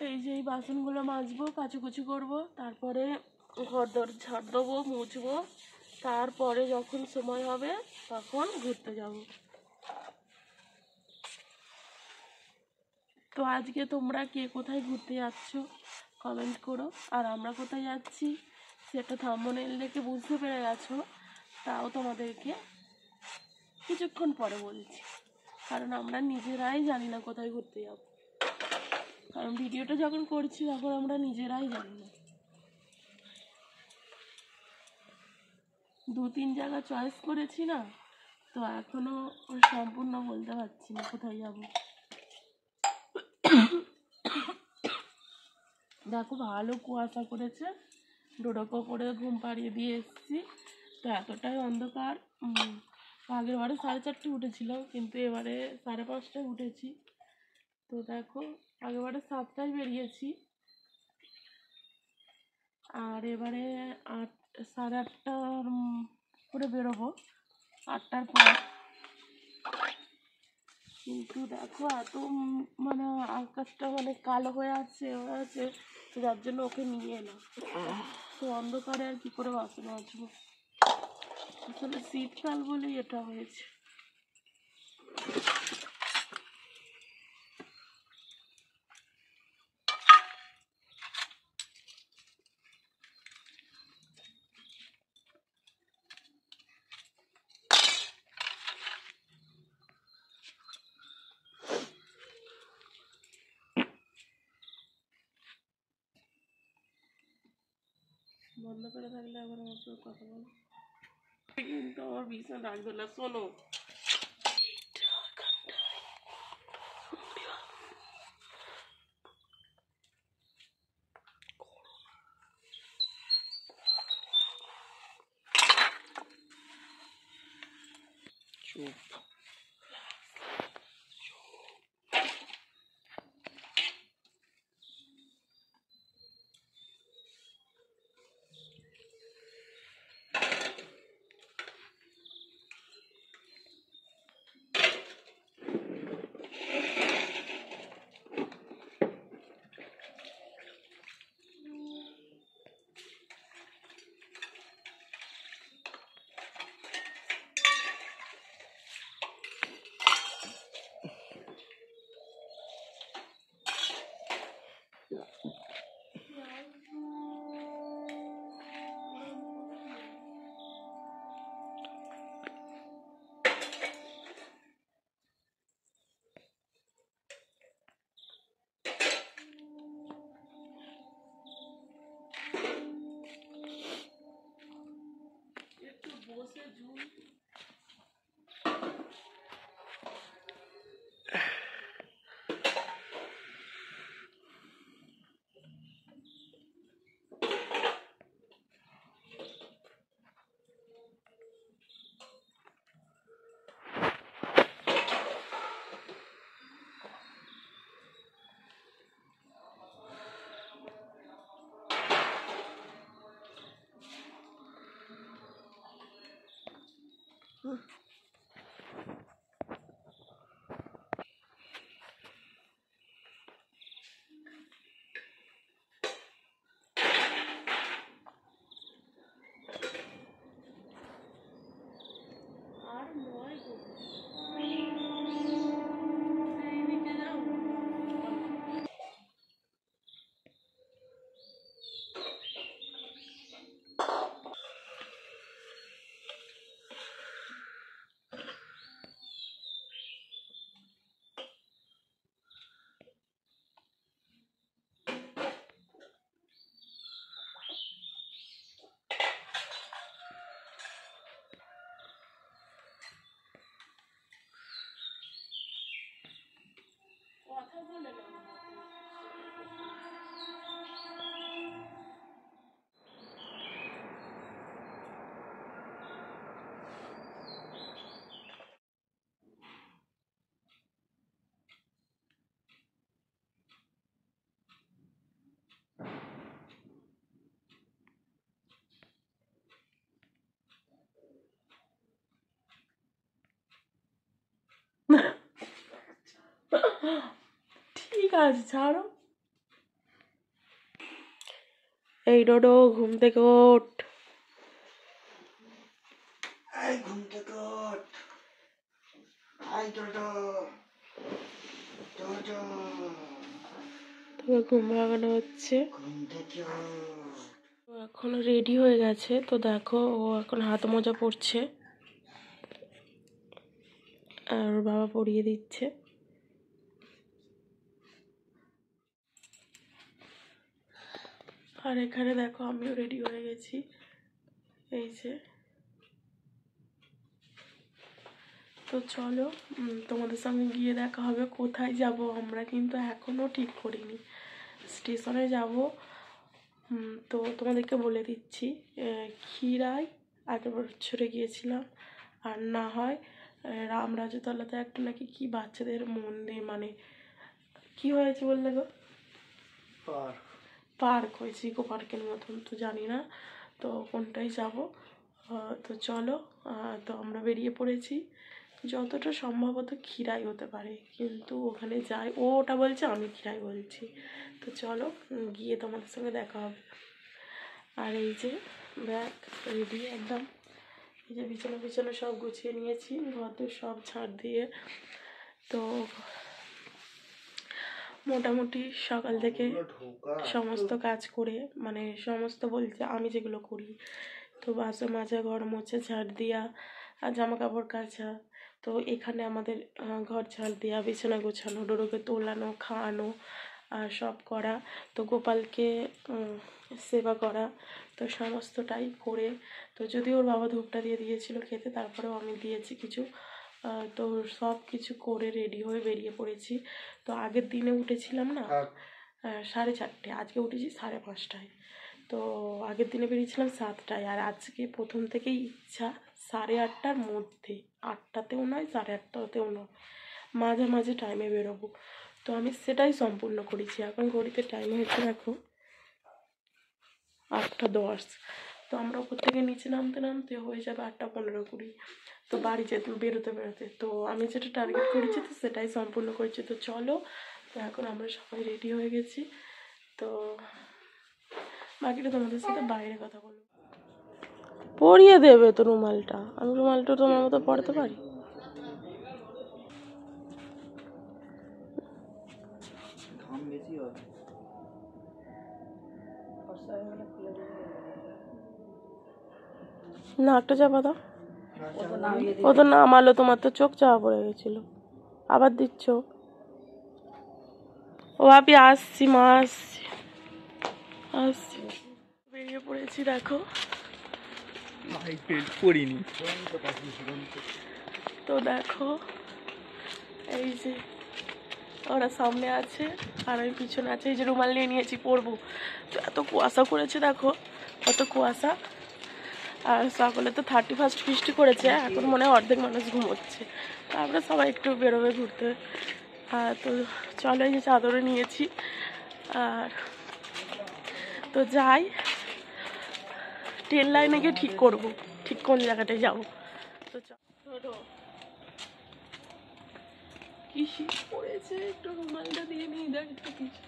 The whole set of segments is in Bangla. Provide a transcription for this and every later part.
এই যে এই বাসনগুলো মাজবো, কাচুকুচি করবো, তারপরে ঘর দর ঝাড় দেবো, মুছবো, তারপরে যখন সময় হবে তখন ঘুরতে যাব। তো আজকে তোমরা কে কোথায় ঘুরতে যাচ্ছ কমেন্ট করো, আর আমরা কোথায় যাচ্ছি সেটা থাম্বনেল দেখে বুঝতে পেরে গেছো, তাও তোমাদেরকে কিছুক্ষণ পরে বলছি, কারণ আমরা নিজেরাই জানি না কোথায় ঘুরতে যাব। কারণ ভিডিওটা যখন করছি তখন আমরা নিজেরাই জানি না। 2-3 জায়গা চয়েস করেছি না, তো এখনো সম্পূর্ণ বলতে পারছি না কোথায় যাব। দেখো ভালো কুয়াশা করেছে, ডোডোকো করে ঘুম পাড়িয়ে দিয়ে এসেছি, তো এতটাই অন্ধকার। আগের বারে 4:30 উঠেছিলাম, কিন্তু এবারে 5:30 উঠেছি। তো দেখো আগেরবারে 7টায় বেরিয়েছি, আর এবারে 8, 8:30 করে বেরোবো, 8টার পর। কিন্তু দেখো এত মানে আকাশটা মানে কালো হয়ে আছে যার জন্য ওকে নিয়ে এলাম। তো অন্ধকারে আর কি করে বাসন মাজবো, আসলে শীতকাল বলেই এটা হয়েছে। বন্ধ করে থাকলে আবার আমার সাথে কথা বলো, কিন্তু আমার বিছানা রাখবে না। শোনো, চুপ। একটু বসে ঝুল। আর নয় গো, সেইদিকে যাও। কথা বলে না। ঠিক আছে, ছাড়ো। এই ডোডো, ঘুম থেকে ওঠ। ঘুম থেকে ওঠ। তোকে ঘুম ভাগানো হচ্ছে। ও এখন রেডি হয়ে গেছে, তো দেখো ও এখন হাত মোজা পরছে আর ওর বাবা পরিয়ে দিচ্ছে। আর এখানে দেখো আমিও রেডি হয়ে গেছি, এই যে। তো চলো তোমাদের সঙ্গে গিয়ে দেখা হবে। কোথায় যাব আমরা কিন্তু এখনো ঠিক করিনি, স্টেশনে যাব। তো তোমাদেরকে বলে দিচ্ছি, ক্ষীরাই আগের বছরে গিয়েছিলাম, আর না হয় রামরাজতলাতে একটা নাকি কি বাচ্চাদের মন্দির, মানে কি হয়েছে বললে গো, পার্ক হয়েছে, ইকো পার্কের মতন, তো জানি না তো কোনটাই যাব। তো চলো, তো আমরা বেরিয়ে পড়েছি। যতটা সম্ভবত ক্ষীরাই হতে পারে, কিন্তু ওখানে যাই, ও ওটা বলছে, আমি ক্ষীরাই বলছি। তো চলো গিয়ে তোমাদের সঙ্গে দেখা হবে। আর এই যে ব্যাগ রেডি একদম, এই যে বিছানা সব গুছিয়ে নিয়েছি, ঘর সব ঝাড় দিয়ে। তো মোটামুটি সকাল থেকে সমস্ত কাজ করে, মানে সমস্ত বলতে আমি যেগুলো করি, তো বাসন মাজা, ঘর মোছা, ঝাড় দেওয়া আর জামা কাপড় কাচা। তো এখানে আমাদের ঘর ঝাড় দেওয়া, বিছানা গোছানো, ডোডোকে তোলানো, খাওয়ানো আর সব করা, তো গোপালকে সেবা করা, তো সমস্তটাই করে। তো যদিও ওর বাবা ধূপটা দিয়ে দিয়েছিল খেতে, তারপরেও আমি দিয়েছি কিছু। তো সব কিছু করে রেডি হয়ে বেরিয়ে পড়েছি। তো আগের দিনে উঠেছিলাম না 4:30, আজকে উঠেছি 5:30। তো আগের দিনে বেরিয়েছিলাম 7টায়, আর আজকে প্রথম থেকেই ইচ্ছা 8:30টার মধ্যে, 8টাতেও নয় 8:30টাতেও নয়, মাঝামাঝি টাইমে বেরোবো। তো আমি সেটাই সম্পূর্ণ করেছি। এখন ঘড়িতে টাইম হয়েছে দেখো 8:10। তো আমরা উপর থেকে নিচে নামতে হয়ে যাবে 8:15-20, তো বাড়ি যেতে বেরোতে। তো আমি যেটা টার্গেট করেছি তো সেটাই সম্পূর্ণ করেছি। তো চলো, তো এখন আমরা সবাই রেডি হয়ে গেছি। তো বাকিটা তোমাদের সাথে বাইরে কথা বলবো। পরিয়ে দেবে তো রুমালটা, আমি রুমালটা তোমার মতো পরতে পারি? না, একটা চাপা দাও। ও তো নামালো, তোমার তো চোখ চাপা পড়ে গেছিল, আবার দিচ্ছ। ও ভাবি আসছি, মা আসছি। বেরিয়ে পড়েছি দেখো। তো দেখো এই যে ওরা সামনে আছে আর আমি পিছনে আছে, এই যে রুমাল নিয়ে নিয়েছি পরবো। তো এত কুয়াশা করেছে দেখো, কত কুয়াশা। আর সকলে তো 31st ফিস্ট করেছে, এখন মনে হয় অর্ধেক মানুষ ঘুমোচ্ছে, তারপরে সবাই একটু বেরোবে ঘুরতে। তো চলো, এই যে চাদরে নিয়েছি। আর তো যাই, ট্রেন লাইনে গিয়ে ঠিক করবো ঠিক কোন জায়গাটায় যাবো। তো চলো, কি শীত পড়েছে, একটু রুমালটা দিয়ে নিয়ে দেখ একটু কিছু।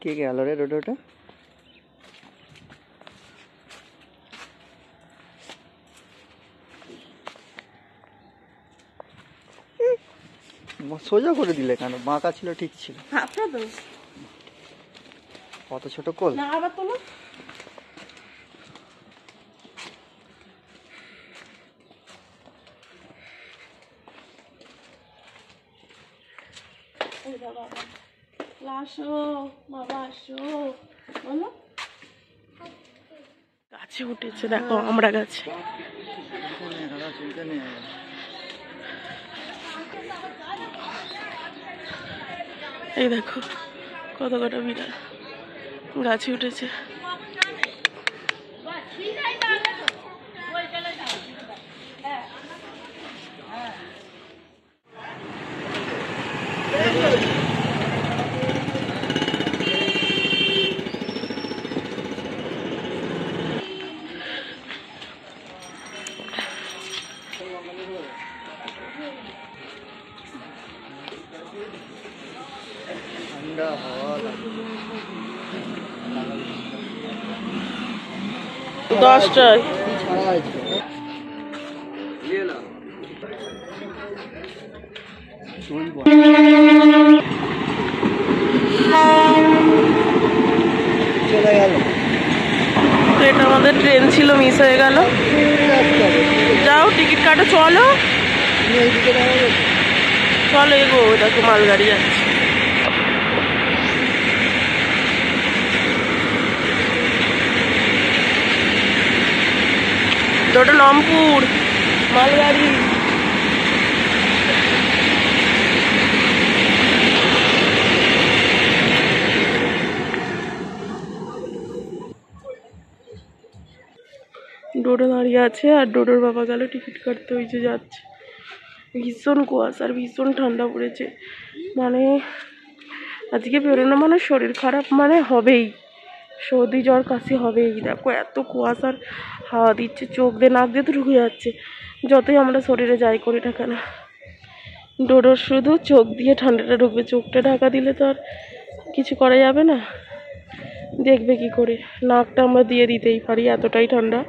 কে গেল রে ডোডোটা? সোজা করে দিলে কেন? বাঁকা ছিল, ঠিক ছিল। কত ছোট কোল। না আবার তোলো। আসো বাবা, আসো, বলো। গাছে উঠেছে দেখো, আমরা গাছে। এই দেখো কত কটা বিড়াল গাছে উঠেছে। ঠান্ডা হাওয়া 10টায় ছাড়া আছে। চলে গেল। তো এটা আমাদের ট্রেন ছিল, মিস হয়ে গেল। যাও টিকিট কাটো, চলো চলো এগো, দেখো মালগাড়ি যাচ্ছে। ওটা লমপুর মালগাড়ি। ডোডো দাঁড়িয়ে আছে আর ডোডোর বাবা গেল টিকিট কাটতে, ওই যে যাচ্ছে। ভীষণ কুয়াশা আর ভীষণ ঠান্ডা পড়েছে, মানে আজকে বেরোনো মানে শরীর খারাপ মানে হবেই, সর্দি জ্বর কাশি হবেই। দেখো এত কুয়াশার হাওয়া দিচ্ছে, চোখ দিয়ে নাক দিয়ে তো ঢুকে যাচ্ছে, যতই আমরা শরীরে যাই করি না কেন। ডোডোর শুধু চোখ দিয়ে ঠান্ডাটা ঢুকবে, চোখটা ঢাকা দিলে তো আর কিছু করা যাবে না, দেখবে কি করে। নাকটা আমরা দিয়ে দিতেই পারি, এতটাই ঠান্ডা,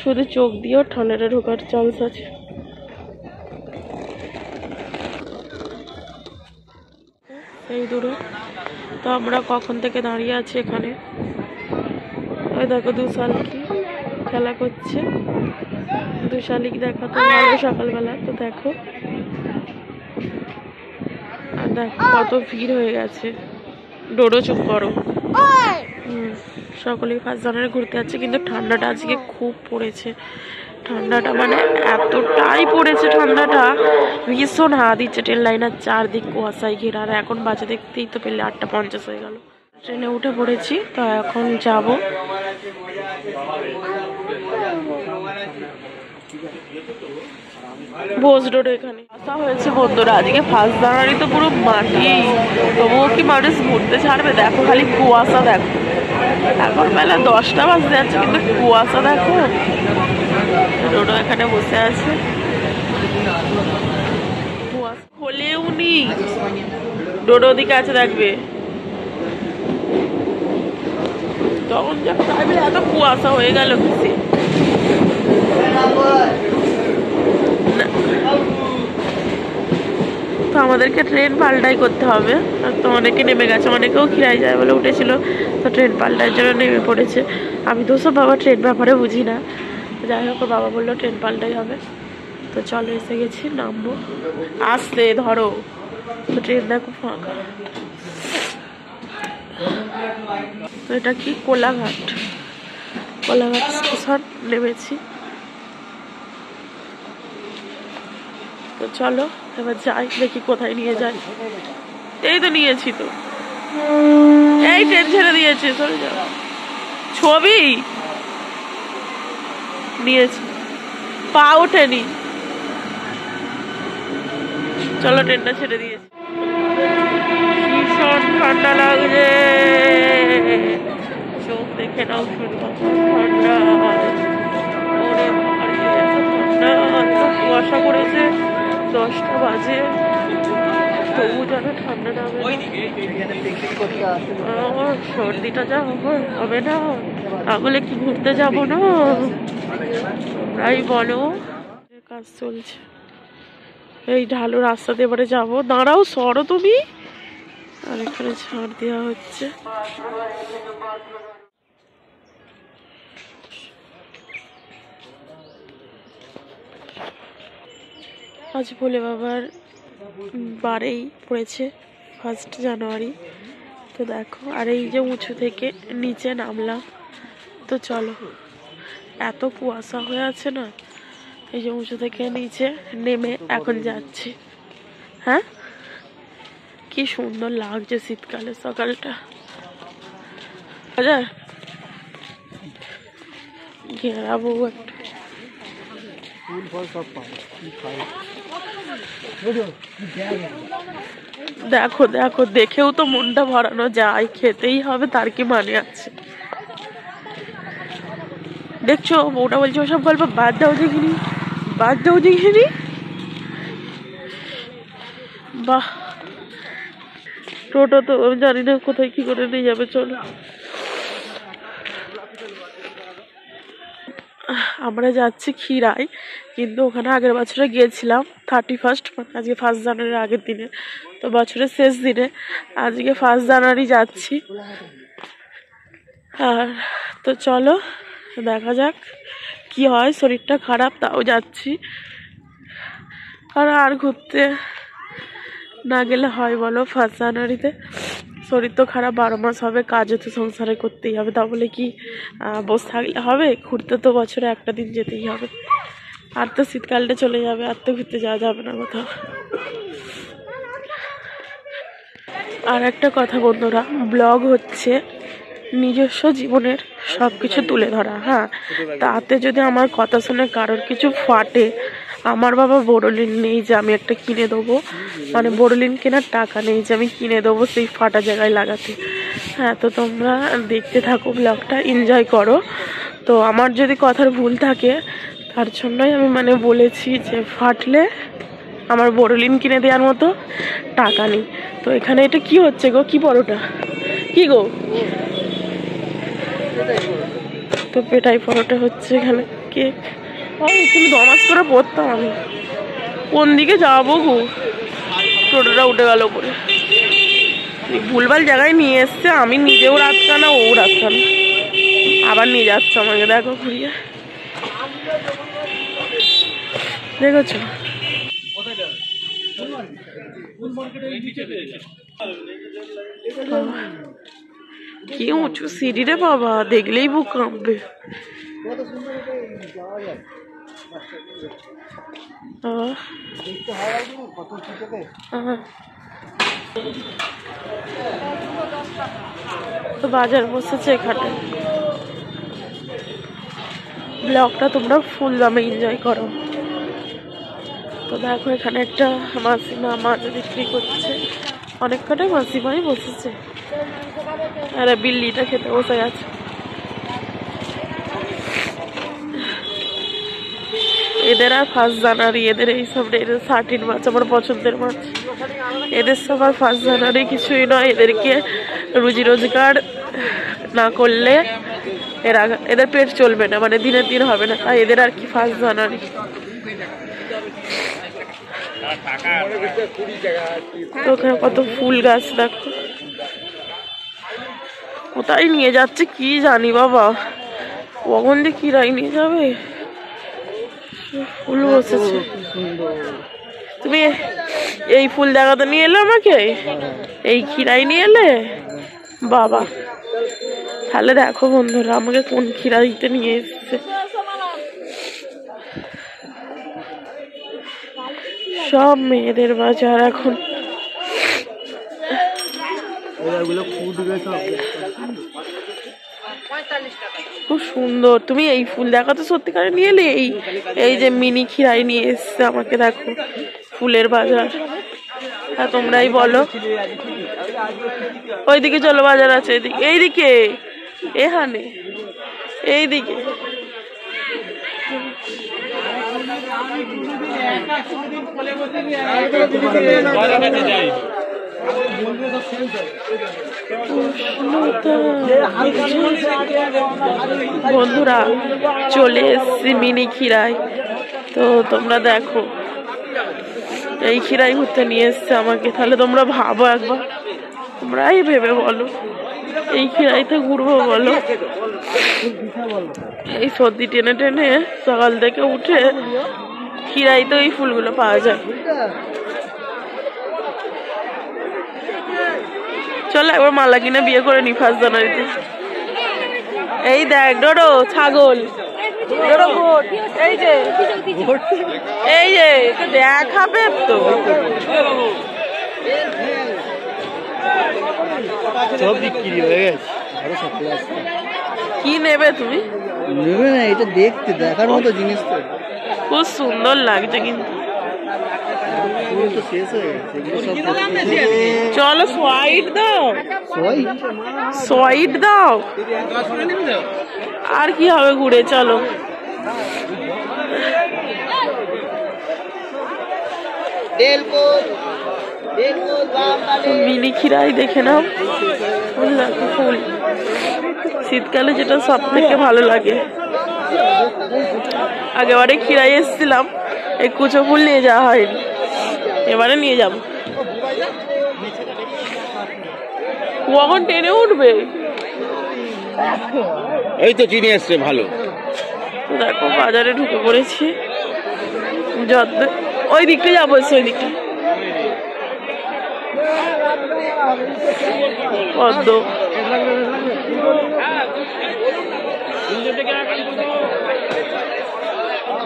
শুধু চোখ দিয়েও ঠান্ডাটা ঢোকার চান্স আছে। এই দূরে তো আমরা কখন থেকে দাঁড়িয়ে আছি এখানে। ওই দেখো দু শালিক খেলা করছে, দু শালিক দেখা তো ভালো সকালবেলা। তো দেখো, আর দেখো কত ভিড় হয়ে গেছে। ডোডো চুপ করো। সকলেই ফার্স্ট জানুয়ারি ঘুরতে যাচ্ছে, কিন্তু ঠান্ডাটা আজকে খুব পড়েছে। ঠান্ডাটা মানে এতটাই পড়েছে, ঠান্ডাটা ভীষণ হাওয়া দিচ্ছে। ট্রেন লাইনের চারদিক কুয়াশায় ঘেরা, আর এখন বাজে দেখতেই তো পেলে 8:50 হয়ে গেল। ট্রেনে উঠে পড়েছি, তো এখন যাব। বোস রোড এখানে আসা হয়েছে বন্ধুরা। আজকে ফার্স্ট জানুয়ারি তো পুরো মাটি, তবুও কি মানুষ ঘুরতে ছাড়বে? দেখো খালি কুয়াশা, দেখো এখন বেলা 10টা বাজতে যাচ্ছে, কিন্তু কুয়াশা দেখো। রোডও এখানে বসে আছে, কুয়াশা হলেও নি। ডোডো দিকে আছে দেখবে, তখন যখন এত কুয়াশা হয়ে গেল কিসে। তো আমাদেরকে ট্রেন পাল্টাই করতে হবে, আর তো অনেকে নেমে গেছে, অনেকেও খিরাই যায় বলে উঠেছিল, তো ট্রেন পাল্টার জন্য নেমে পড়েছে। আমি তো সব বাবা ট্রেন ব্যাপারে বুঝি না, যাই হোক বাবা বললো ট্রেন পাল্টাই হবে। তো চলো এসে গেছি, নামবো। আসতে ধরো, তো ট্রেন দেখো ফাঁকা। তো এটা কি কোলাঘাট, কোলাঘাট স্টেশন নেমেছি। তো চলো এবার যাই, দেখি কোথায় নিয়ে যায়। এই তো নিয়েছি, তো এই ট্রেন ছেড়ে দিয়েছে, চলে যাও। ছবি নিয়েছি, পা ওঠেনি। চলো ট্রেনটা ছেড়ে দিয়েছি। ভীষণ ঠান্ডা লাগছে, চোখ দেখে নাও শুধু ঠান্ডা। ওরে বাবারে ঠান্ডা, কুয়াশা করেছে, 10টা বাজে, তবু যেন ঠান্ডা নামে। আমার সর্দিটা যা হবে না, তাহলে কি ঘুরতে যাব না? তাই বলো, কাজ চলছে। এই ঢালু রাস্তাতে এবারে যাবো। দাঁড়াও, সরো তুমি। আর এখানে ছাড় দেওয়া হচ্ছে। আজ ভোলে বাবার বারেই পড়েছে 1 জানুয়ারি। তো দেখো, আর এই যে উঁচু থেকে নিচে নামলাম। তো চলো, এত কুয়াশা হয়ে আছে না, এই যে উঁচু থেকে নিচে নেমে এখন যাচ্ছি। হ্যাঁ, কি সুন্দর লাগছে শীতকালে সকালটা। ঘেরাবো একটু। দেখো দেখো, দেখেও তো মনটা ভরানো যায়, খেতেই হবে, তার কি মানে আছে? দেখছো, ওটা বলছে ওসব গল্প বাদ দাও, দেখিনি বাদ দাও, দেখিনি। বাহ, টোটো তো আমি জানি না কোথায় কি করে নিয়ে যাবে। চলো আমরা যাচ্ছি খিরাই, কিন্তু ওখানে আগের বছরে গিয়েছিলাম 31st, মানে আজকে 1 জানুয়ারির আগের দিনে, তো বছরের শেষ দিনে। আজকে 1 জানুয়ারি যাচ্ছি। আর তো চলো দেখা যাক কি হয়। শরীরটা খারাপ তাও যাচ্ছি, আর ঘুরতে না গেলে হয় বলো? 1 জানুয়ারিতে শরীর তো খারাপ, 12 মাস হবে, কাজও তো সংসারে করতেই হবে, তা বলে কি বসে থাকলে হবে? ঘুরতে তো বছরে একটা দিন যেতেই হবে। আর তো শীতকালটা চলে যাবে, আর তো ঘুরতে যাওয়া যাবে না কোথাও। আর একটা কথা বন্ধুরা, ব্লগ হচ্ছে নিজস্ব জীবনের সব কিছু তুলে ধরা। হ্যাঁ, তাতে যদি আমার কথা শুনে কারোর কিছু ফাটে, আমার বাবা বোরোলিন নেই যে আমি একটা কিনে দেবো, মানে বোরোলিন কেনার টাকা নেই যে আমি কিনে দেবো সেই ফাটা জায়গায় লাগাতে। হ্যাঁ, তো তোমরা দেখতে থাকো, ব্লগটা এনজয় করো। তো আমার যদি কথার ভুল থাকে তার জন্যই আমি মানে বলেছি যে ফাটলে আমার বোরোলিন কিনে দেওয়ার মতো টাকা নেই। তো এখানে এটা কি হচ্ছে গো? কি পরোটা? কি গো? তো পেটাই পরোটা হচ্ছে এখানে। কেক তুমি 10 মাস করে পড়তাম আমি। কোন দিকে যাবো গো? টোটোটা উঠে গেল পরে, ভুলভাল জায়গায় নিয়ে এসছে। আমি নিজেও রাতকানা, ও রাতকানা, আবার নিয়ে যাচ্ছে আমাকে। দেখো ঘুরিয়ে দেখেছো? কি উঁচু সিঁড়ি রে বাবা, দেখলেই বুক কাঁপবে। তো বাজার বসেছে এখানে। ব্লগটা তোমরা ফুল দামে এনজয় করো। তো দেখো এখানে একটা মাসিমা মাছ বিক্রি করছে, অনেক কটাই মাসিমাই বসেছে। আরে বিল্লিটা খেতে বসে গেছে। এদের আর 1 জানুয়ারি, এদের এইসব, এদের 13 মাছ আমার পছন্দের মাছ। এদের সব আর 1 জানুয়ারি কিছুই নয়। এদেরকে রুজি রোজগার না করলে এদের পেট চলবে না, মানে দিনের দিন হবে না। তাই এদের আর কি 1 জানুয়ারি। ওখানে কত ফুল গাছ দেখো। কোথায় নিয়ে যাচ্ছে কি জানি বাবা, কখন যে কিরাই নিয়ে যাবে। ফুল বসেছে। তুমি এই ফুল দেখাতে নিয়ে এলে আমাকে, এই খিরাই নিয়ে এলে বাবা। তাহলে দেখো বন্ধুরা আমাকে কোন খিরাইতে নিয়ে এসছে। সব মেয়েদের বাজার এখন। খুব সুন্দর। তুমি এই ফুল দেখাতে সত্যিকারে নিয়ে এলে? এই যে মিনি খিরাই নিয়ে এসছে আমাকে, দেখো ফুলের বাজার। হ্যাঁ তোমরাই বলো। ওইদিকে চলো, বাজার আছে এদিকে, এইদিকে, এখানে, এইদিকে। বন্ধুরা চলে এসছি মিনি খিরাই। তো তোমরা দেখো এই খিরাই ঘুরতে নিয়ে এসছে আমাকে। তাহলে তোমরা ভাবো একবার, তোমরাই ভেবে বলো এই খিরাইতে ঘুরবো বলো? এই সর্দি টেনে টেনে সকাল থেকে উঠে খিরাইতে এই ফুলগুলো পাওয়া যায়। চলো একবার মালা কিনে বিয়ে করে নি 1 জানুয়ারিতে। এই দেখ ডোডো ছাগল, ডোডো গোট, এই যে এই যে দেখাবে তো। সব বিক্রি হয়ে গেছে, আরো সাপ্লাই আসছে। কি নেবে তুমি? নেবে না, এটা দেখতে দেখার মতো জিনিস তো। খুব সুন্দর লাগছে কিন্তু। শেষ হয়ে গেছে। চলো সোয়াইট দাও, সোয়াইট দাও। আর কি হবে ঘুরে, চলো। মিনি খিরাই দেখে নাও, ফুল দেখো, ফুল শীতকালে যেটা সব থেকে ভালো লাগে। আগেবারে খিরাই এসেছিলাম, এই কুচো ফুল নিয়ে যাওয়া হয়নি, এবারে নিয়ে যাবো। কখন টেনে উঠবে, এই তো চিনি এসছে ভালো। তো দেখো বাজারে ঢুকে পড়েছি, যত ওই দিকটা যাবো, ওই দিকটা পদ্ম।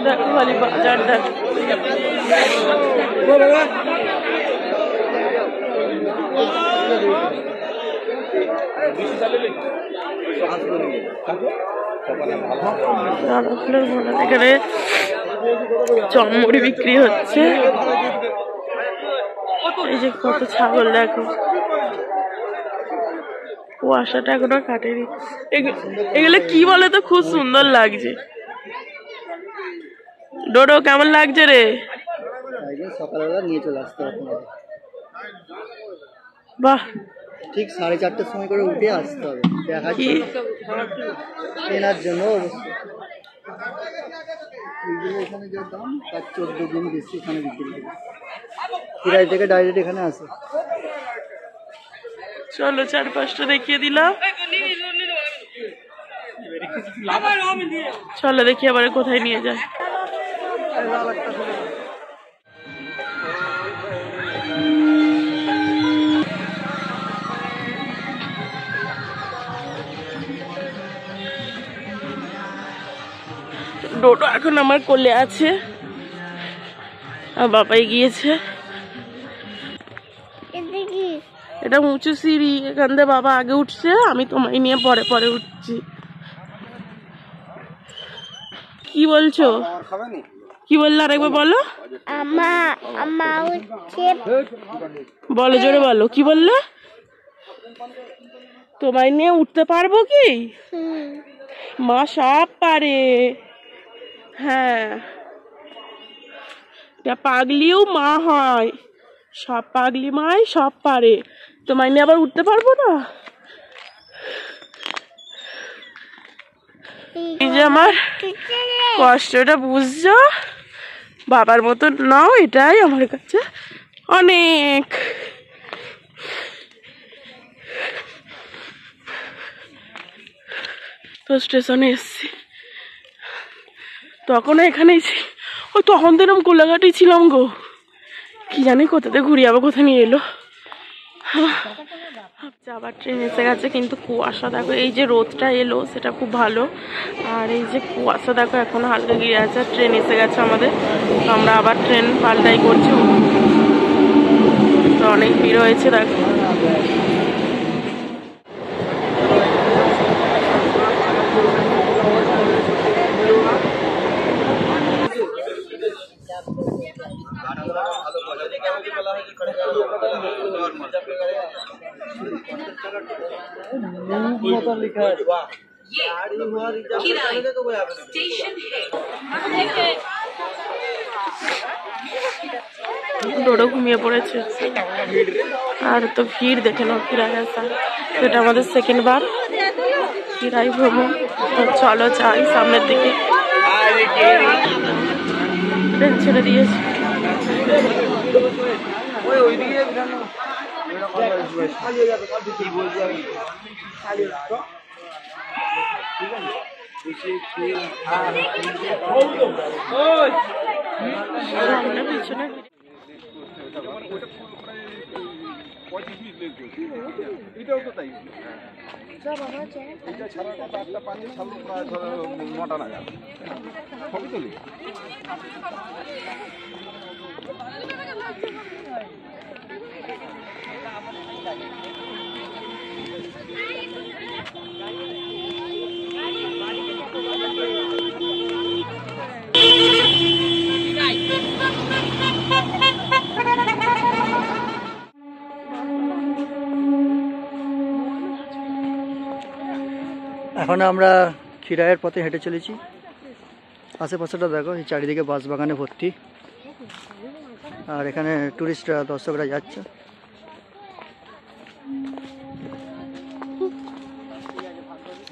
দেখো খালি বাজার দেখো, এখানে চমড়ি বিক্রি হচ্ছে। এই যে কত ছাগল দেখো, কুয়াশাটা এখনো কাটেনি। এগুলো কি বলে তো, খুব সুন্দর লাগছে। ডোডো কেমন লাগছে রে? সকালবেলা নিয়ে চলে আসতে হবে, বাহ, ঠিক 4:30টার সময় করে উঠে আসতে হবে দেখার কি কেনার জন্য। এইগুলো এখানে যে দাম তার 14 গুণ বেশি এখানে বিক্রি করে, খিরাই থেকে ডাইরেক্ট এখানে আসে। চলো চারপাশটা দেখিয়ে দিলাম, চলো দেখি আবার কোথায় নিয়ে যায়। ডোডো এখন আমার কোলে আছে, আর বাবাই গিয়েছে। এটা উঁচু সিঁড়ি, এখান থেকে বাবা আগে উঠছে, আমি তোমায় নিয়ে পরে পরে উঠছি। কি বলছো, কি বললে আরেকবার বলো, বলো জোরে বলো, কি বললে? তোমায় নিয়ে উঠতে পারবো কি? মা সব পারে। হ্যাঁ, পাগলিও মা হয়, সব পাগলি মাই সব পারে। তোমায় নিয়ে আবার উঠতে পারবো না? এই যে আমার কষ্টটা বুঝছো, বাবার মতো নাও, এটাই আমার কাছে অনেক। তো স্টেশনে এসছি, তখন এখানেই ওই তখন তো এরকম কোলাঘাটেই ছিলাম গো, কি জানি কোথাতে ঘুরে যাবো, কোথায় নিয়ে এলো। আবার ট্রেন এসে গেছে, কিন্তু কুয়াশা দেখো, এই যে রোদটা এলো সেটা খুব ভালো, আর এই যে কুয়াশা দেখো এখনো হালকা গিয়ে আছে। ট্রেন এসে গেছে আমাদের, আমরা আবার ট্রেন পাল্টাই করছি, তো অনেক ভিড় হয়েছে দেখো। ডোডো ঘুমিয়ে পড়েছে, আর তো ভিড় দেখে নাও খিরাই আসা। এটা আমাদের সেকেন্ড বার খিরাই ভ্রমণ। চলো যাই সামনের দিকে, ট্রেন ছেড়ে দিয়েছে। পিছনে এটাও তো তাই, এটা ছাড়া 8টা 5 ছাড়লো প্রায় 9টা নাগাদ ছবি তুলি। এখন আমরা খিরাইয়ের পথে হেঁটে চলেছি। আশেপাশেটা দেখো, এই চারিদিকে বাঁশ বাগানে ভর্তি। আর এখানে টুরিস্টরা দর্শকরা যাচ্ছে।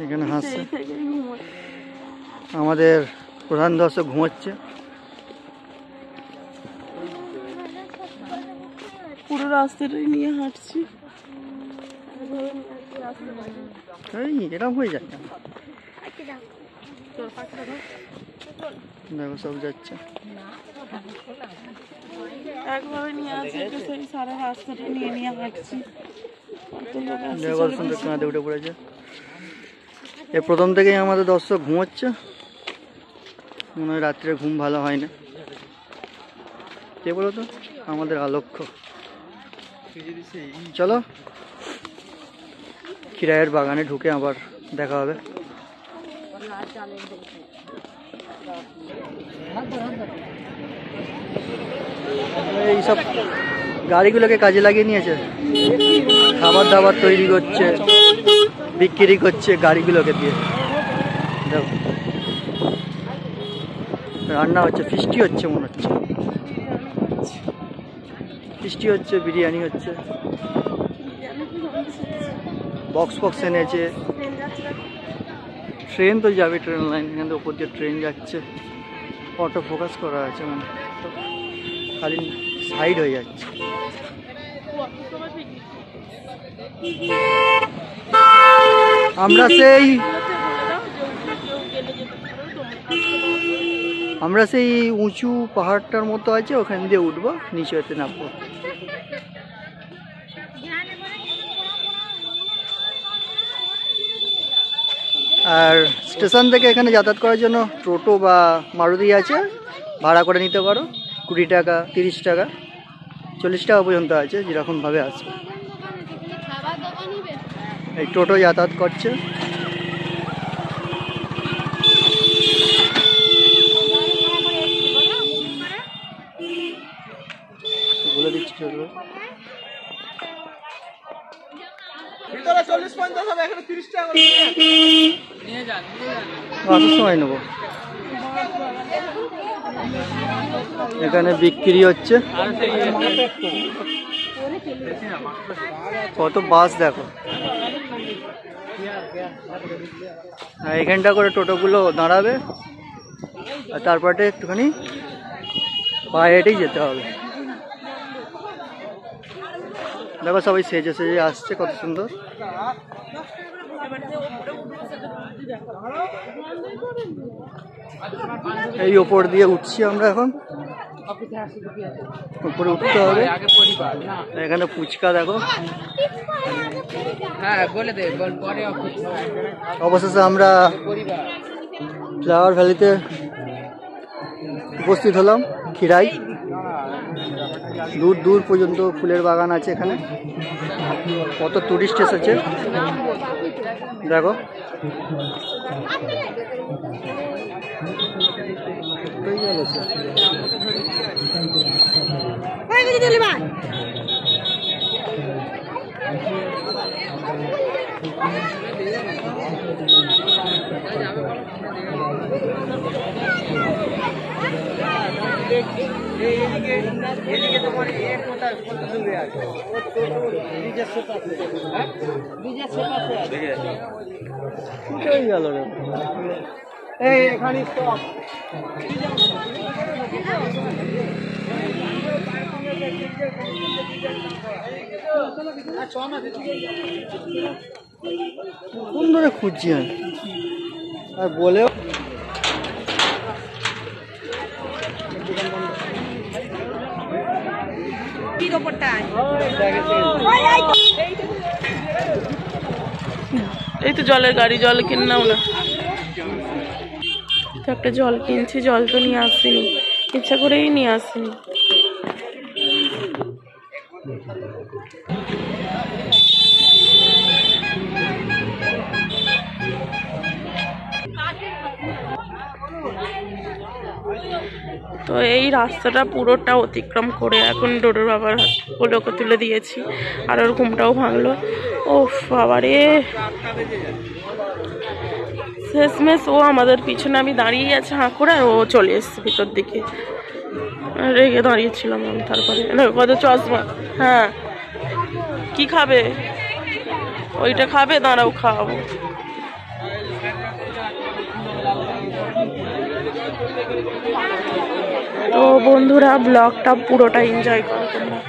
এখানে হাসছে, আমাদের প্রধান দর্শক ঘুমোচ্ছে। পুরো রাস্তাটাই নিয়ে হাঁটছি। এই এরকম হয়ে যায়, দেখো সব যাচ্ছে একভাবে নিয়ে আসছি, সেই সারা রাস্তাটা নিয়ে নিয়ে হাঁটছি। দেখো সুন্দর কাঁধে উঠে পড়েছে। এ প্রথম থেকেই আমাদের দর্শক ঘুমোচ্ছে, মনে হয় রাত্রে ঘুম ভালো হয় না। কে বলো তো? আমাদের আলক্ষ্য। চলো খিরাইয়ের বাগানে ঢুকে আবার দেখা হবে। এইসব গাড়িগুলোকে কাজে লাগিয়ে নিয়েছে, খাবার দাবার তৈরি করছে, বিক্রি করছে গাড়িগুলোকে দিয়ে। দেখো রান্না হচ্ছে, ফিস্টি হচ্ছে মনে হচ্ছে, ফিস্টি হচ্ছে, বিরিয়ানি হচ্ছে, বক্স ফক্স এনেছে। ট্রেন তো যাবে, ট্রেন লাইন এখান থেকে উপর দিয়ে ট্রেন যাচ্ছে। অটো ফোকাস করা আছে, মানে খালি সাইড হয়ে যাচ্ছে। আমরা সেই উঁচু পাহাড়টার মতো আছে, ওখান দিয়ে উঠবো, নিচে হতে নামবো। আর স্টেশন থেকে এখানে যাতায়াত করার জন্য টোটো বা মারুতি আছে, ভাড়া করে নিতে পারো। 20 টাকা, 30 টাকা, 40 টাকা পর্যন্ত আছে, যেরকমভাবে আসবে। এই টোটো যাতায়াত করছে। বলে দিচ্ছি টোটো সময় নেবো। এখানে বিক্রি হচ্ছে, কত বাস দেখো। এখানটা করে টোটোগুলো দাঁড়াবে, আর তারপরে একটুখানি পায়ে হেঁটেই যেতে হবে। দেখো সবাই সেজে সেজে আসছে, কত সুন্দর। এই ওপর দিয়ে উঠছি আমরা এখন, উপরে উঠতে হবে। এখানে ফুচকা দেখো। অবশেষে আমরা ফ্লাওয়ার ভ্যালিতে উপস্থিত হলাম। খিরাই, দূর দূর পর্যন্ত ফুলের বাগান আছে এখানে, কত টুরিস্ট এসেছে দেখো। কোন ধরে খুঁজছি আর বলেও এই তো জলের গাড়ি, জল কিনলাম না, একটা জল কিনছি, জল তো নিয়ে আসিনি, ইচ্ছা করেই নিয়ে আসিনি। তো এই রাস্তাটা পুরোটা অতিক্রম করে এখন ডোডোর বাবার কোলোকে তুলে দিয়েছি, আর ওর ঘুমটাও ভাঙলো। ও বাবারে, শেষমেশ ও আমাদের পিছনে, আমি দাঁড়িয়ে আছে হাঁ করে, আর ও চলে এসছে ভিতর দিকে। রেগে দাঁড়িয়েছিলাম আমি। তারপরে কত চশমা। হ্যাঁ কি খাবে? ওইটা খাবে, দাঁড়াও খাওয়াবো। তো বন্ধুরা ব্লগটা পুরোটা এনজয় করো তোমরা।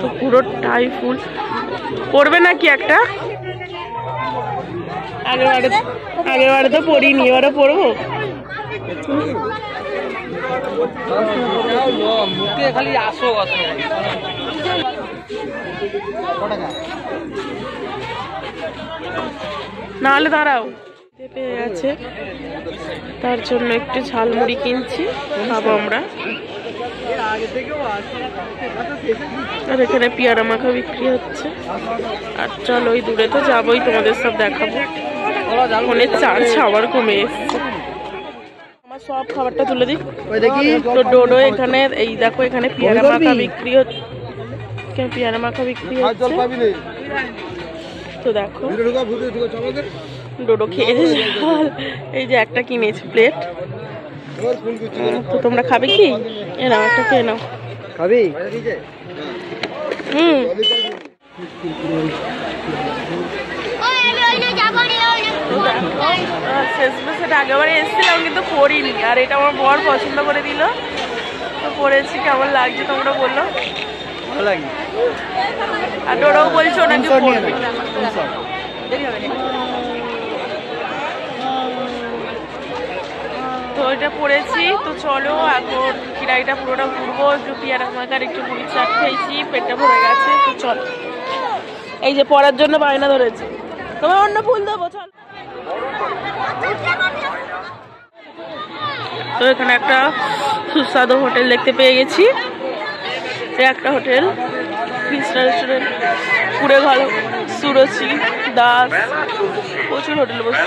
তো পুরোটাই ফুল পড়বে নাকি একটা? আগেরবারে তো পড়িনি, এবারে পড়বো। মুখে খালি আসো নাহলে দাঁড়াও। পেয়ে গেছে, তার জন্য একটু ঝালমুড়ি কিনছি, খাবো আমরা। আর এখানে পেয়ারা মাখা বিক্রি হচ্ছে। আর চলো ওই দূরে তো যাবোই, তোমাদের সব দেখাবো। ফোনের চার্জ আবার কমে এসছে। আমার সব খাবারটা তুলে দিই। তো ডোডো এখানে, এই দেখো এখানে পেয়ারা মাখা বিক্রি হচ্ছে। পেয়ারা মাখা বিক্রি হচ্ছে। তো দেখো ডোডো খেয়েছে ঝাল। এই যে একটা কিনেছি প্লেট। তো তোমরা খাবে কি? এ নাও একটা খেয়ে নাও। খাবি? শেষমেশ সেটা আগেবারে এসেছিলাম কিন্তু পরিনি, আর এটা আমার বর পছন্দ করে দিল, তো পরেছি। কেমন লাগছে তোমরা বললো? ভালো লাগে। আর ডোডো বলছো নাকি পড়বে। তো এটা পড়েছি। তো চলো এখন খিরাইটা পুরোটা ঘুরবো। একটু পেয়ারা মাখার একটু মুড়ি চাট খেয়েছি, পেটটা ভরে গেছে। তো চল, এই যে পড়ার জন্য বায়না ধরেছে। তোমার অন্য ফুল দেবো, চল। তো এখানে একটা সুস্বাদু হোটেল দেখতে পেয়ে গেছি। একটা হোটেল, কৃষ্ণা রেস্টুরেন্ট, পুরে ভালো, সুরচি, দাস, প্রচুর হোটেল বসছে।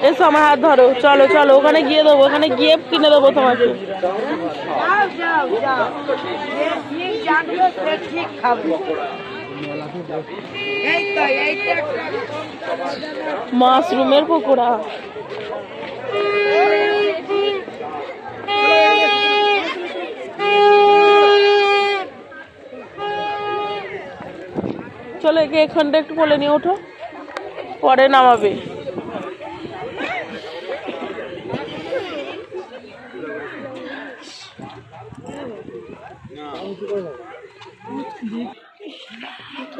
এসো আমার হাত ধরো, চলো চলো, ওখানে গিয়ে দেবো, ওখানে গিয়ে কিনে দেবো তোমাকে। মাশরুমের পকোড়া। চলো একে এখানটা একটু বলে নিয়ে ওঠো, পরে নামাবে।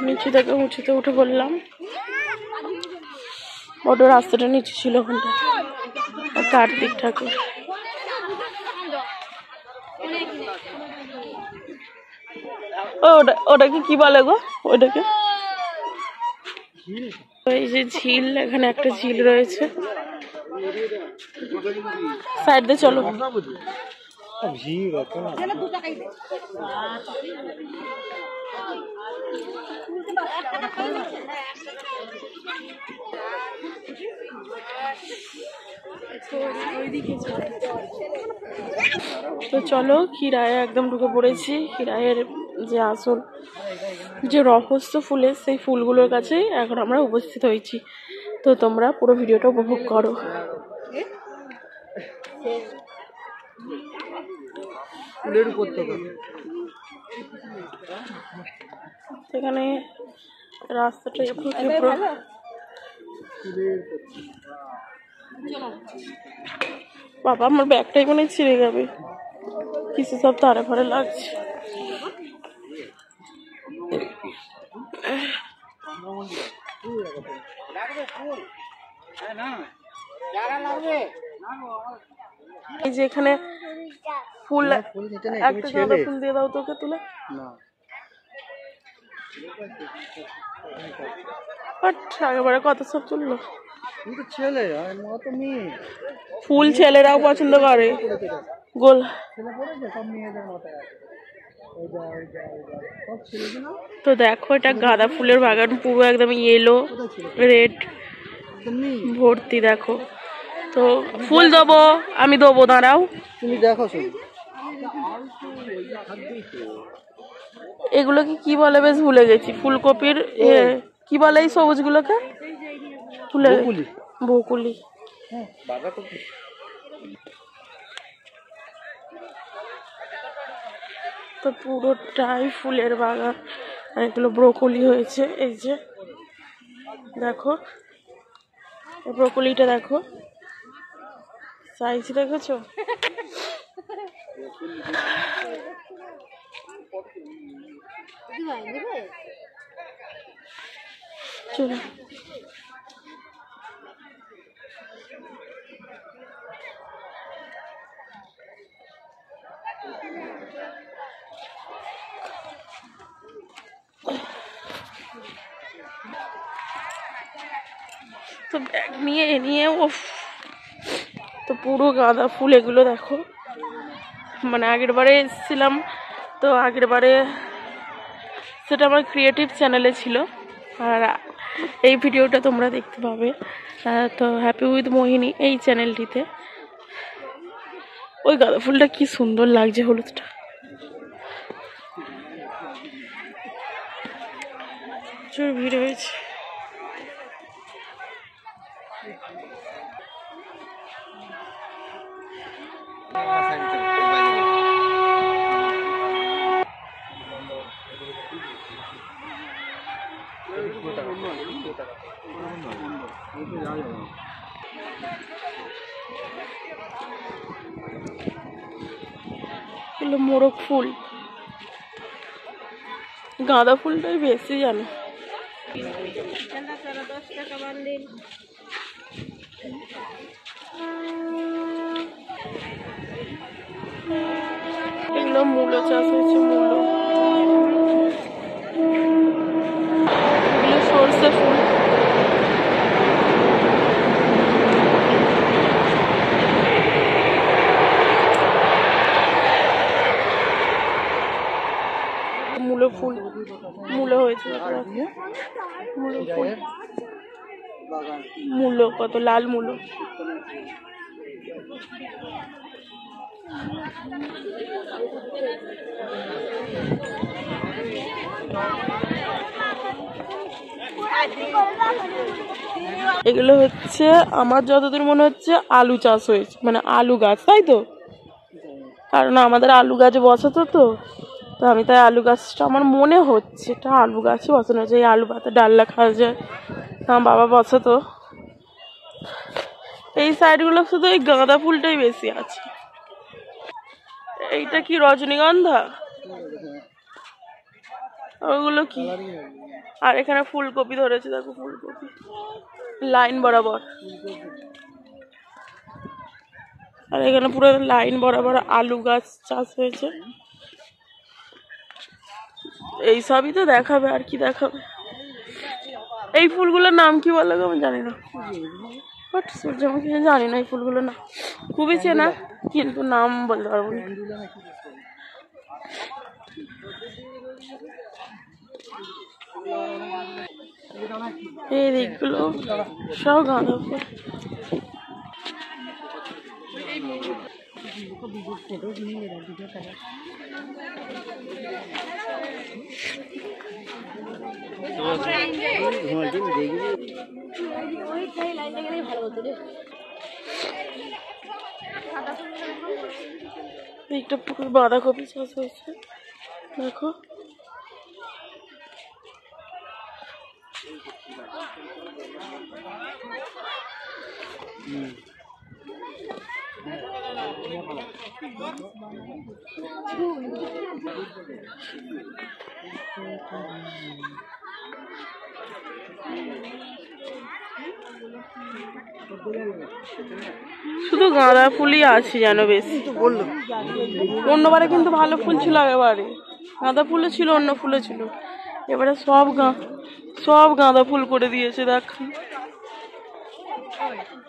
নিচে থেকে উঁচুতে উঠে বললাম, বড় রাস্তাটা নিচু ছিল ওখানটা। আর কার্তিক ঠাকুর। ওটাকে কি বলে গো? ওটাকে এই যে ঝিল, এখানে একটা ঝিল রয়েছে। সাইড দিয়ে চলো। তো চলো, খিরায় একদম ঢুকে পড়েছি। খিরায়ের যে আসল যে রহস্য ফুলের, সেই ফুলগুলোর কাছেই এখন আমরা উপস্থিত হয়েছি। তো তোমরা পুরো ভিডিওটা উপভোগ করো। সেখানে রাস্তাটা বাবা, আমার ব্যাগটাই মনে ছিঁড়ে যাবে, কিছু সব তারে ফারে লাগছে। এই যে এখানে ফুল, একটা গাঁদা ফুল দিয়ে দাও তোকে তুলে। একেবারে কত সব তুললো। ফুল ছেলেরাও পছন্দ করে। গোল তো দেখো, এটা গাঁদা ফুলের বাগান, পুরো একদম ইয়েলো রেড ভর্তি। দেখো তো ফুল দেবো, আমি দেবো, দাঁড়াও। তুমি দেখো শুধু এগুলোকে কি বলে বেশ ভুলে গেছি। ফুলকপির কি বলে এই সবুজগুলোকে? ভুলে গেছি। বকুলি। তো পুরোটাই ফুলের বাগান। আর এগুলো ব্রোকলি হয়েছে, এই যে দেখো ব্রোকলিটা দেখো, সাইজ দেখেছো? চলো তো ব্যাগ নিয়ে ও তো পুরো গাঁদা ফুল। এগুলো দেখো, মানে আগের বারে এসেছিলাম তো আগের বারে সেটা আমার ক্রিয়েটিভ চ্যানেলে ছিল, আর এই ভিডিওটা তোমরা দেখতে পাবে তো হ্যাপি উইথ মোহিনী এই চ্যানেলটিতে। ওই গাঁদা ফুলটা কি সুন্দর লাগছে, হলুদটা। প্রচুর ভিড় হয়েছে। এগুলো মোরগ ফুল, গাঁদা ফুলটাই বেশি জানো। এগুলো মূলো চাষ হয়েছে, মূলো। এগুলো সরষে ফুল। মূলো ফুল, মূলো হয়েছে, মূলো ফুল, মূলো কত লাল মূলো। এগুলো হচ্ছে আমার যতদূর মনে হচ্ছে আলু চাষ হয়েছে, মানে আলু গাছ, তাই তো? কারণ আমাদের আলু গাছ বসাতো তো আমি তাই আলু গাছটা আমার মনে হচ্ছে এটা আলু গাছই বসানো হয়েছে। এই আলু পাতা ডাল্লা খাওয়া যায়, আমার বাবা বসাতো। এই সাইডগুলো শুধু এই গাঁদা ফুলটাই বেশি আছে। এইটা কি রজনীগন্ধা? ওগুলো কি? আর এখানে ফুলকপি ধরেছে, দেখো ফুলকপি লাইন বরাবর। আর এখানে পুরো লাইন বরাবর আলু গাছ চাষ হয়েছে। এই সবই তো দেখাবে, আর কি দেখাবে। এই ফুলগুলোর নাম কি বলে আমি জানি না, বাট সূর্যমুখী জানি না এই ফুলগুলোর নাম। খুবই চেনা কিন্তু নাম বলতে পারবো না। এই দিকগুলো সব গাঁদা ফুল। একটা পুকুর বাঁধাকপি চাষ হয়েছে, দেখো। শুধু গাঁদা ফুলই আছে জানো বেশি। অন্যবারে কিন্তু ভালো ফুল ছিল, এবারে গাঁদা ফুলও ছিল, অন্য ফুলও ছিল, এবারে সব গাঁদা ফুল করে দিয়েছে দেখ।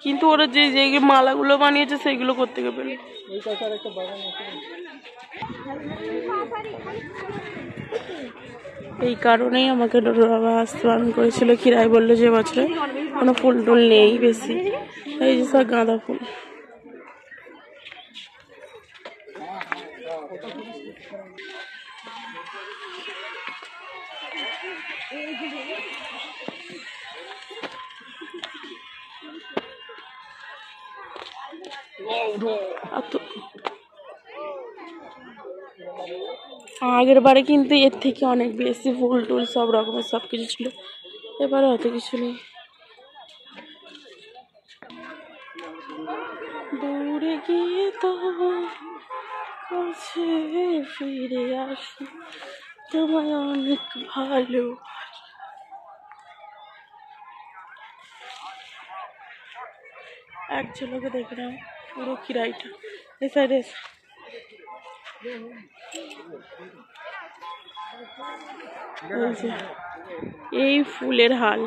কিন্তু ওরা যে যে মালাগুলো বানিয়েছে সেইগুলো করতে গেলে এই কারণেই আমাকে বাবা আসতে বারণ করেছিল। কিরায় বললো যে বছরে কোনো ফুল টুল নেই বেশি, এই যে সব গাঁদা ফুল। আগের বারে কিন্তু এর থেকে অনেক বেশি ফুল টুল সব রকমের সব কিছু ছিল, এবারে অত কিছু নেই। দূরে গিয়ে তো কাছে ফিরে আসি, তোমায় অনেক ভালো। এক ঝলকে দেখে নাও পুরো খিরাইটা। এই সাইডে এই ফুলের হাল।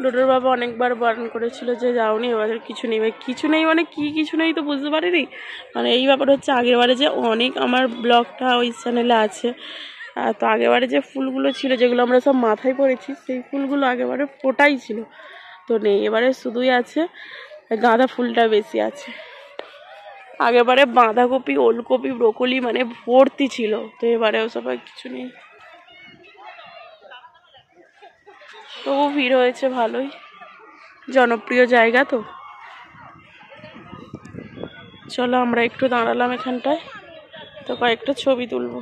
ডোডোর বাবা অনেকবার বারণ করেছিল যে যাওনি, এবার কিছু নেই। কিছু নেই মানে কি কিছু নেই তো বুঝতে পারিনি। মানে এই ব্যাপার হচ্ছে, আগের বারে যে অনেক, আমার ব্লগটা ওই চ্যানেলে আছে, তো আগেরবারে যে ফুলগুলো ছিল যেগুলো আমরা সব মাথায় পরেছি, সেই ফুলগুলো আগেবারে ফোটাই ছিল, তো নেই। এবারে শুধুই আছে গাঁদা ফুলটা বেশি আছে। আগেবারে বাঁধাকপি, ওলকপি, ব্রোকলি মানে ভর্তি ছিল, তো এবারে ওসব আর কিছু নেই। তবু ভিড় হয়েছে ভালোই, জনপ্রিয় জায়গা তো। চলো আমরা একটু দাঁড়ালাম এখানটায়, তো কয়েকটা ছবি তুলবো।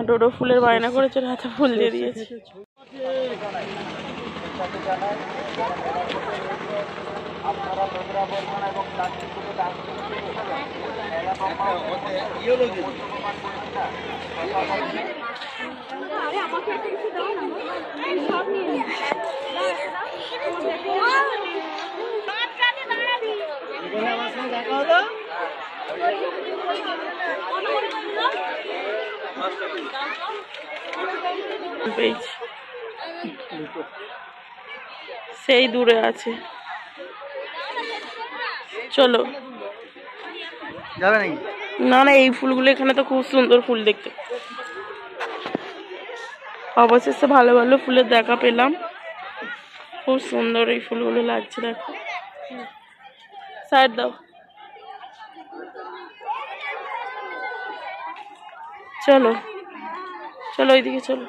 ডোডো ফুলের বায়না করেছে, হাতে ফুল দিয়ে দিয়েছে। সেই দূরে আছে, চলো। যাবে নাকি? না না, এই ফুলগুলো এখানে তো খুব সুন্দর ফুল দেখতে। অবশেষে ভালো ভালো ফুলের দেখা পেলাম, খুব সুন্দর এই ফুলগুলো লাগছে, দেখো। সাইড দাও, চলো চলো ওইদিকে চলো।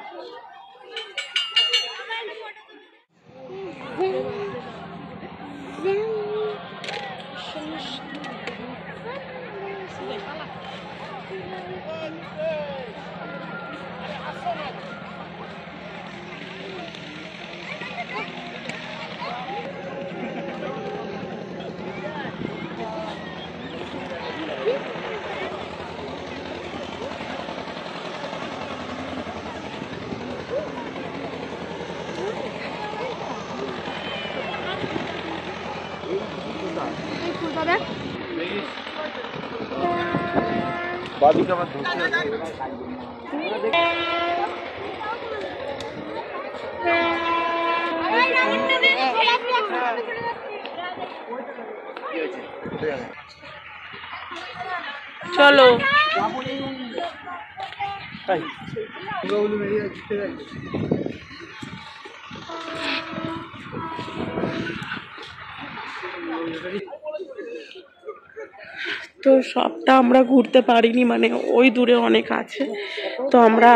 বাদিকে আমার ধরছে। চলো তো সবটা আমরা ঘুরতে পারিনি, মানে ওই দূরে অনেক আছে, তো আমরা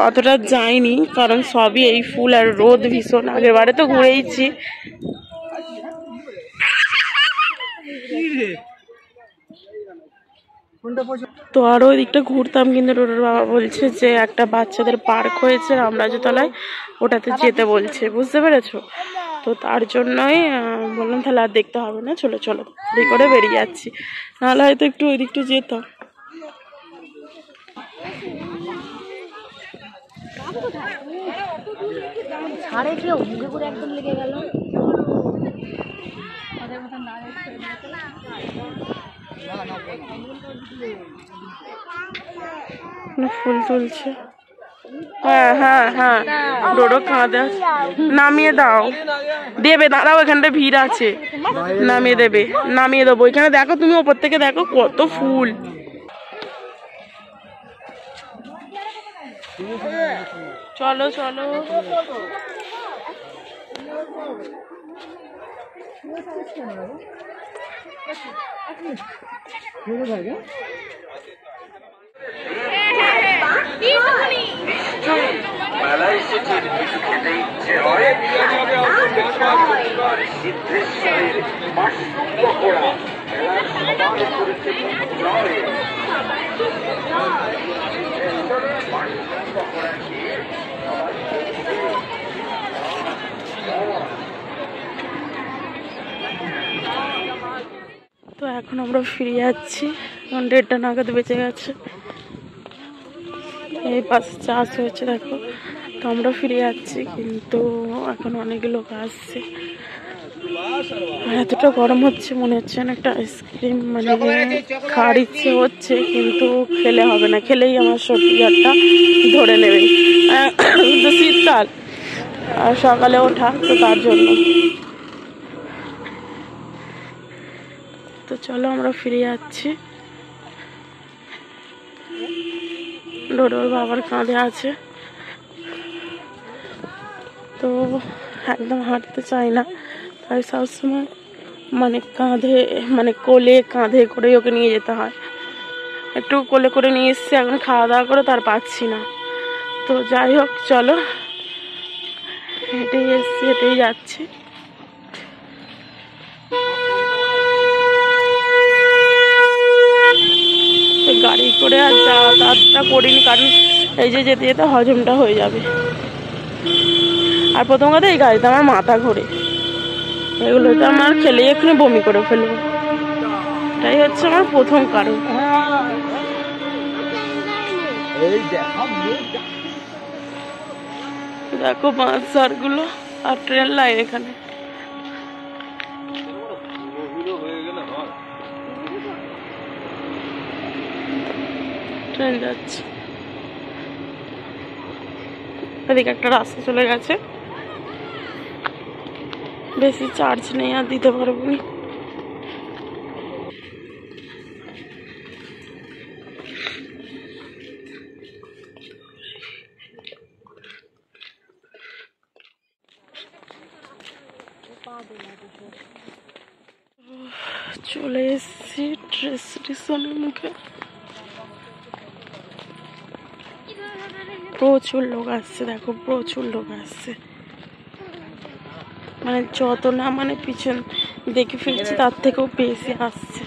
অতটা যাইনি, কারণ সবই এই ফুল আর রোদ ভীষণ। আগেরবারে তো ঘুরেইছি। তো আরো ওই দিকটা ঘুরতাম, কিন্তু ডোডোর বাবা বলছে যে একটা বাচ্চাদের পার্ক হয়েছে রামরাজতলায়, ওটাতে যেতে বলছে, বুঝতে পেরেছো? তো তার জন্যই বললাম তাহলে আর দেখতে হবে না, চলো চলো এই করে বেরিয়ে যাচ্ছি, নাহলে হয়তো একটু ওই দিকটা যেতাম। ফুল তুলছে, হ্যাঁ হ্যাঁ হ্যাঁ, ডোডো কাঁদে, নামিয়ে দাও, দেবে, দাঁড়াও, এখানটা ভিড় আছে, নামিয়ে দেবে, নামিয়ে দেবো। এখানে দেখো, তুমি ওপর থেকে দেখো কত ফুল। চলো চলো, মেলায় এসেছে কিছু খেতে ইচ্ছে হয় সিদ্ধেশ্বরের মাশরুম পকোড়া মেলার সবার পরিচিত নয় মাশরুম পকোড়া খেয়ে তো এখন আমরা ফিরে যাচ্ছি, এখন 1:30 নাগাদ বেঁচে গেছে। এই পাশে চাষ হয়েছে দেখো, তো আমরা ফিরে যাচ্ছি, কিন্তু এখন অনেক লোক আসছে। এতটা গরম হচ্ছে মনে হচ্ছে না একটা আইসক্রিম মানে খাওয়ার ইচ্ছে হচ্ছে, কিন্তু খেলে হবে না, খেলেই আমার সর্দি জ্বরটা ধরে নেবে। কিন্তু শীতকাল আর সকালে ওঠা, তো তার জন্য। তো চলো আমরা ফিরে যাচ্ছি। ডোডোর বাবার কাঁধে আছে, তো একদম হাঁটতে চাই না, তাই সবসময় মানে কাঁধে মানে কোলে কাঁধে করে ওকে নিয়ে যেতে হয়। একটু কোলে করে নিয়ে এসছি, এখন খাওয়া দাওয়া করে তার পাচ্ছি না। তো যাই হোক চলো, হেঁটেই এসছি হেঁটেই যাচ্ছি। গাড়ি করে আর যাতায়াতটা করিনি, কারণ এই যে যেতে যেতে হজমটা হয়ে যাবে। আর প্রথম কথা এই গাড়িতে আমার মাথা ঘোরে, এগুলোতে আমার খেলেই এক্ষুনি বমি করে ফেলবো, এটাই হচ্ছে আমার প্রথম কারণ। দেখো বাঁশ ঝাড়গুলো আর ট্রেন লাইন, এখানে ট্রেন যাচ্ছে। এদিকে একটা রাস্তা চলে গেছে, বেশি চার্জ নেই আর দিতে পারবো না। চলে এসছি স্টেশনের মুখে, প্রচুর লোক আসছে দেখো, প্রচুর লোক আসছে, মানে যত না মানে পিছন দেখে ফিরছি তার থেকেও বেশি আসছে।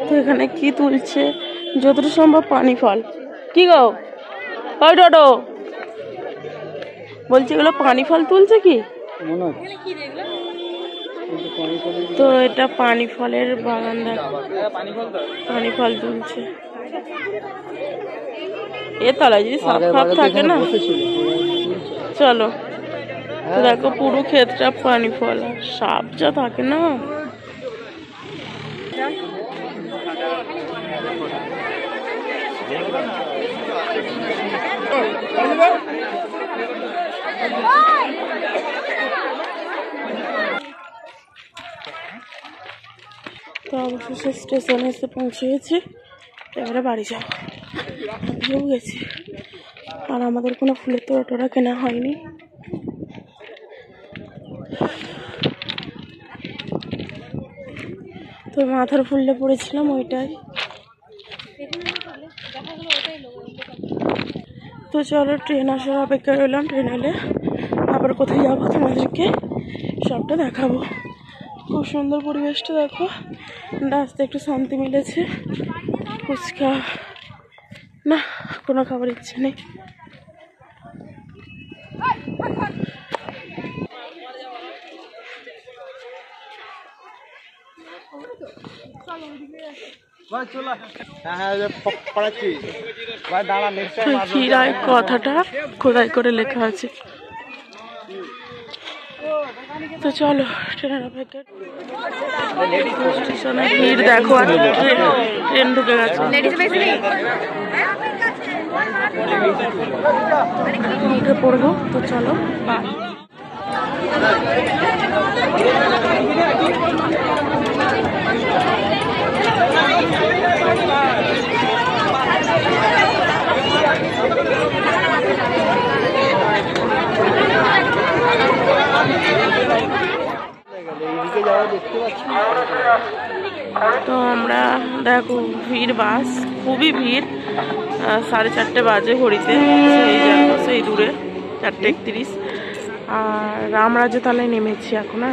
তো এখানে কি তুলছে, যতটা সম্ভব পানি ফল। কি গো ওই ডোডো বলছে এগুলো পানি ফল তুলছে কি? তো এটা পানি ফলের বাগান, দেখো পানি ফল তুলছে। এ তলায় যদি সাপ ফাপ থাকে না, চলো তো দেখো পুরো ক্ষেতটা পানি ফল, আর সাপ যা থাকে না। তো অবশেষে স্টেশনে এসে পৌঁছে গেছি, এবারে বাড়ি যাবো। আমিও গেছি, আর আমাদের কোনো ফুলের তোড়া টোড়া কেনা হয়নি। তো মাথার ফুলটা পড়েছিলাম ওইটাই। তো চলো ট্রেন আসার অপেক্ষা রইলাম, ট্রেন এলে আবার কোথায় যাবো তোমাদেরকে সবটা দেখাবো। খুব সুন্দর পরিবেশটা দেখো, রাস্তায় একটু শান্তি মিলেছে। ফুচকা না, কোনো খাবার ইচ্ছে নেই। ক্ষীরায় কথাটা খোদাই করে লেখা আছে। তো চলো ট্রেনের অপেক্ষা। স্টেশনে ভিড় দেখো, ট্রেন ঢুকে গেছে। উঠে পড়বো, তো চলো বাই। তো আমরা দেখো ভিড়, বাস খুবই ভিড়। 4:30 বাজে ঘড়িতে, সেই দেখো সেই দূরে 4:31। আর রামরাজ্য তালে নেমেছি এখন।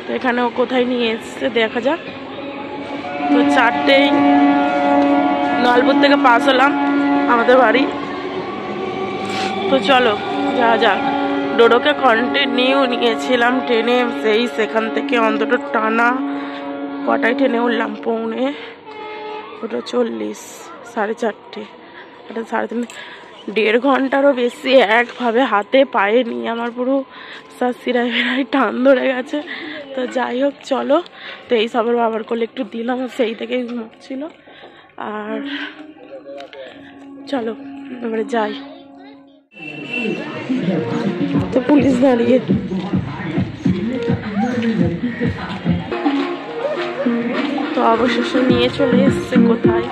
তো এখানে ও কোথায় নিয়ে এসছে দেখা যাক। তো 4টেই লালপুর থেকে পাস হলাম আমাদের বাড়ি। তো চলো যা যাক। ডোডোকে কন্টিনিউ নিয়েছিলাম ট্রেনে, সেখান থেকে অন্তত টানা কটায় ট্রেনে উঠলাম? 3:40, 4:30, 3:30, 1.5 ঘন্টারও বেশি একভাবে হাতে পায়ে নিয়ে আমার পুরো শিরায় ফিরায় টান ধরে গেছে। তো যাই হোক চলো। তো এই সবের বাবার কোলে একটু দিলাম, সেই থেকেই ঘুমোচ্ছিল। আর চলো এবারে যাই। তো পুলিশ দাঁড়িয়ে, তো অবশেষে নিয়ে চলে এসছে কোথায়,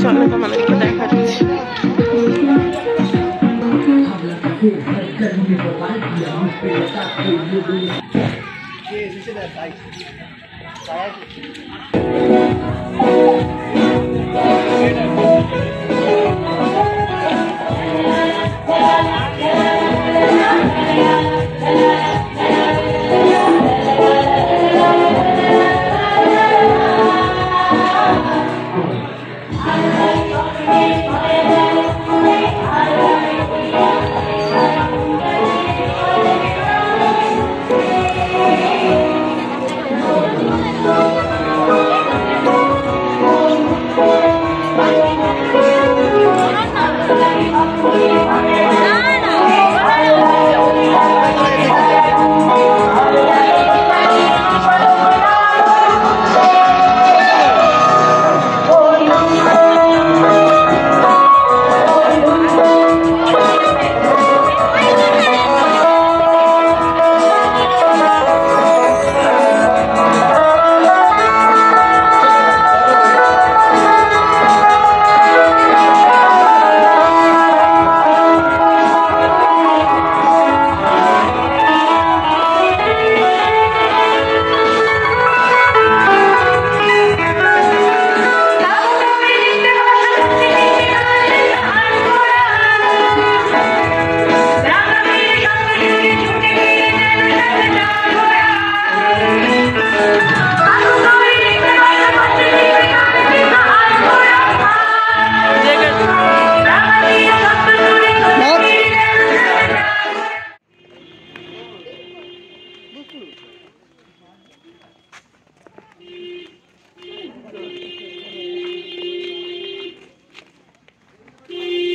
চলো তোমাদেরকে দেখাচ্ছি।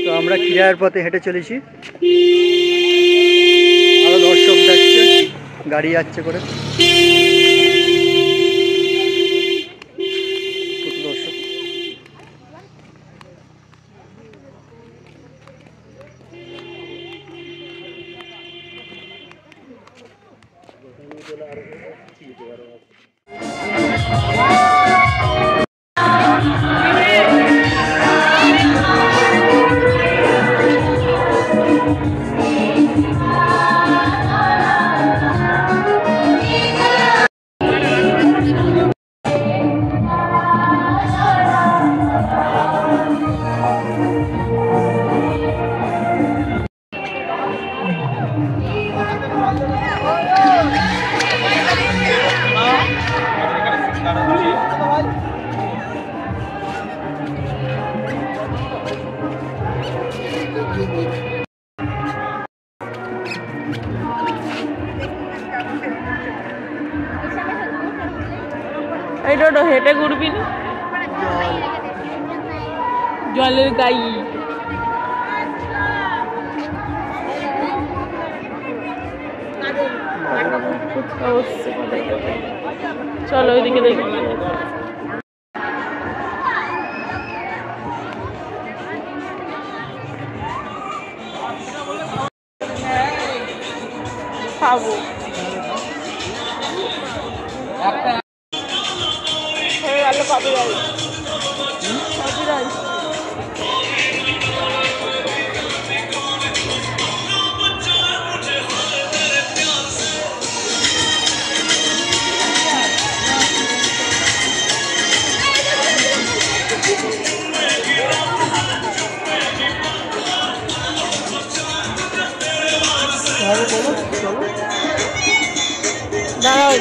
তো আমরা ক্ষীরার পথে হেঁটে চলেছি, আরো দর্শক যাচ্ছে, গাড়ি যাচ্ছে করে। দর্শক এই হেঁটে ঘুরবি না? জলের গাই। ফুচকা বসছে কোথায় কোথায়। চলো ওইদিকে দেখি। খাবো হয়ে গেল কপি রাইস। কপি রাইস দাঁড়াও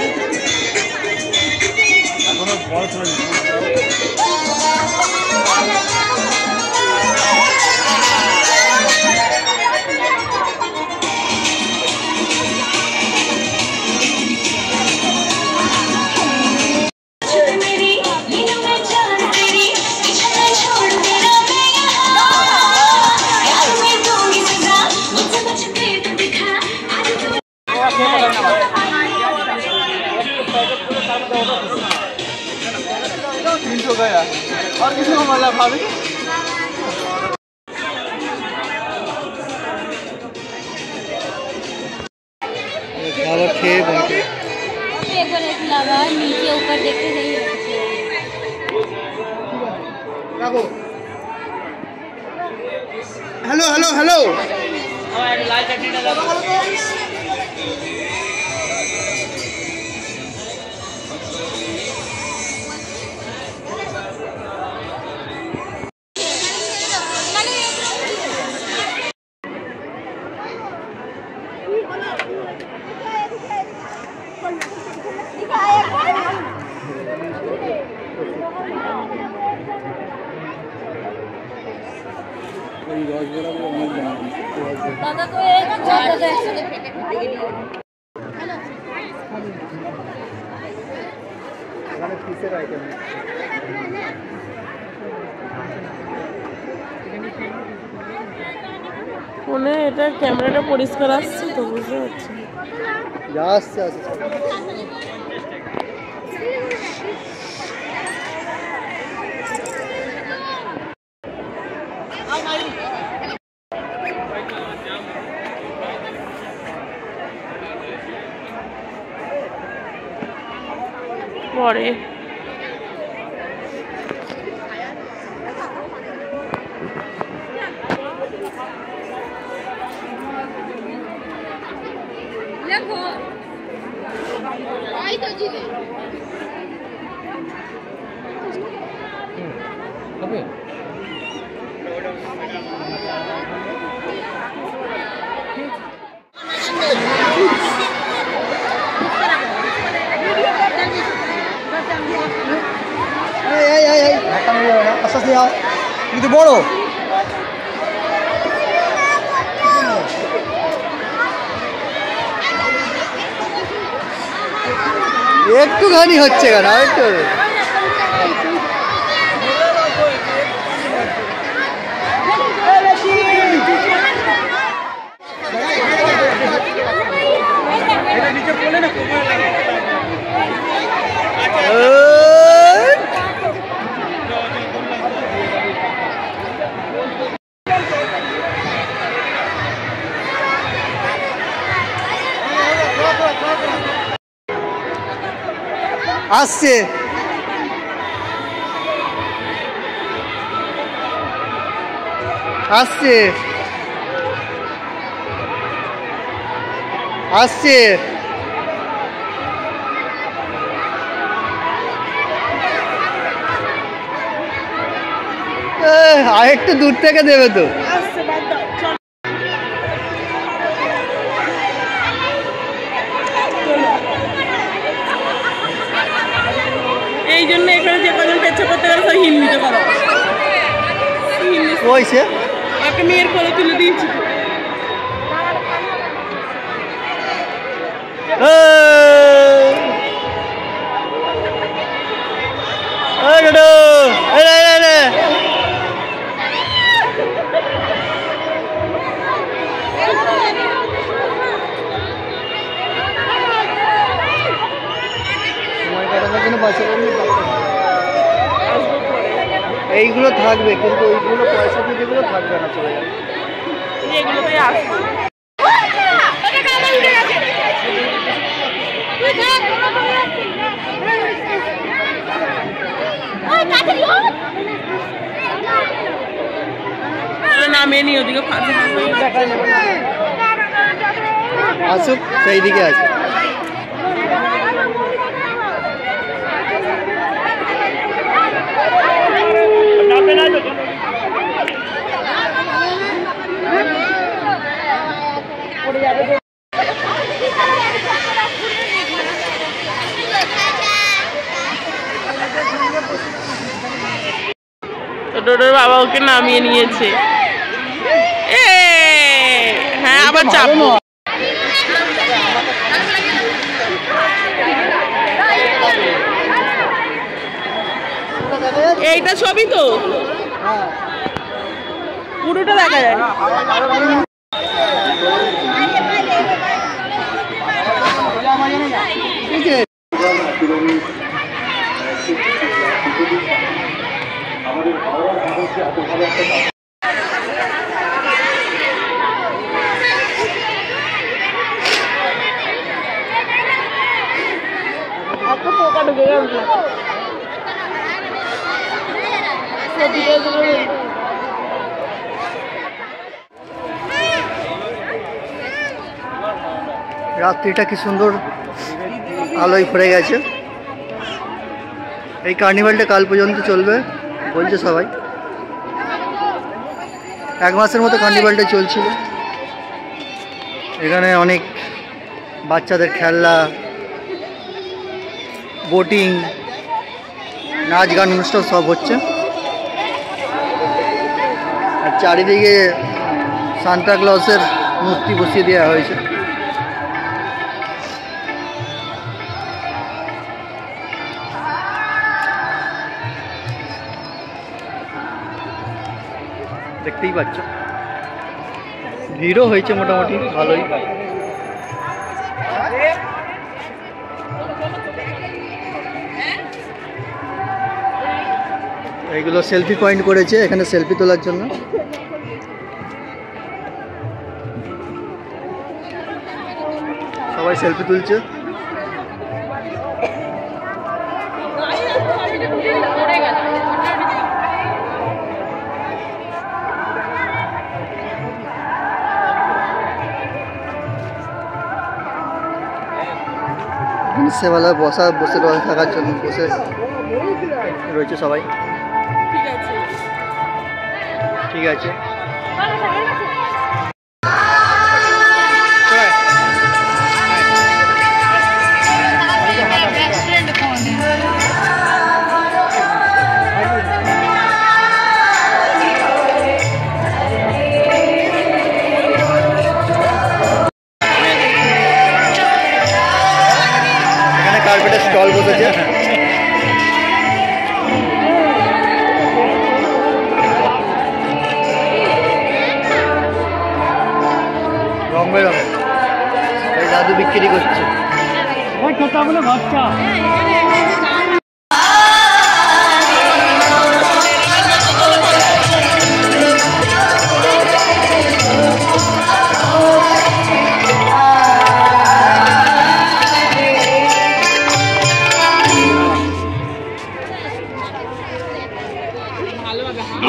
और किसी को मतलब भाभी खाবার খেয়ে বাকি लगा नीचे ऊपर देखते नहीं हेलो हेलो हेलो दादा को एक ज्यादा एक्चुअली ফিশের আইটেম ফোনে এটা ক্যামেরাটা পরিষ্কার আসছে তো বুঝতে পারছি। যা আসছে আসছে পরে देखो आई तो जी আস্তে আস্তে কিন্তু বড় একটুখানি হচ্ছে কেন একটু আসছে আসছে আসছে আরেকটু দূর থেকে দেবে তো এই জন্য এখানে যে কজন পেচ্ছা করতে গেলে সব হিন্দিতে করো। কইছে ওকে মেয়ের কোলে তুলে দিয়েছি। বাচ্চাদের এইগুলো থাকবে, কিন্তু ওইগুলো পয়সা দিয়ে যেগুলো থাকবে না, চলে যাবে। এগুলোতেই আসবো। নামিয়ে নি ওদিকে ফাঁসে আসুক, সেই দিকে আছে। ডোডোর বাবা ওকে নামিয়ে নিয়েছে। হ্যাঁ, আবার চাপবো। এইটা ছবি তো পুরোটা দেখা যায়। পোকা ঢুকে গেল। রাত্রিটা কি সুন্দর আলোয় ভরে গেছে। এই কার্নিভালটা কাল পর্যন্ত চলবে বলছে সবাই। 1 মাসের মতো কার্নিভালটা চলছিল। এখানে অনেক বাচ্চাদের খেলনা, বোটিং, নাচ গান অনুষ্ঠান সব হচ্ছে। আর চারিদিকে সান্তা ক্লজের মূর্তি বসিয়ে দেওয়া হয়েছে। দেখতেই পাচ্ছ, ভিড়ও হয়েছে মোটামুটি ভালোই। এইগুলো সেলফি পয়েন্ট করেছে এখানে সেলফি তোলার জন্য। সবাই সেলফি তুলছে। সেবেলা বসে থাকার জন্য বসে রয়েছে সবাই। ঠিক আছে। এখানে কার্পেটের স্টল বসেছে। রং বেরঙের এই দাদু বিক্রি করছে।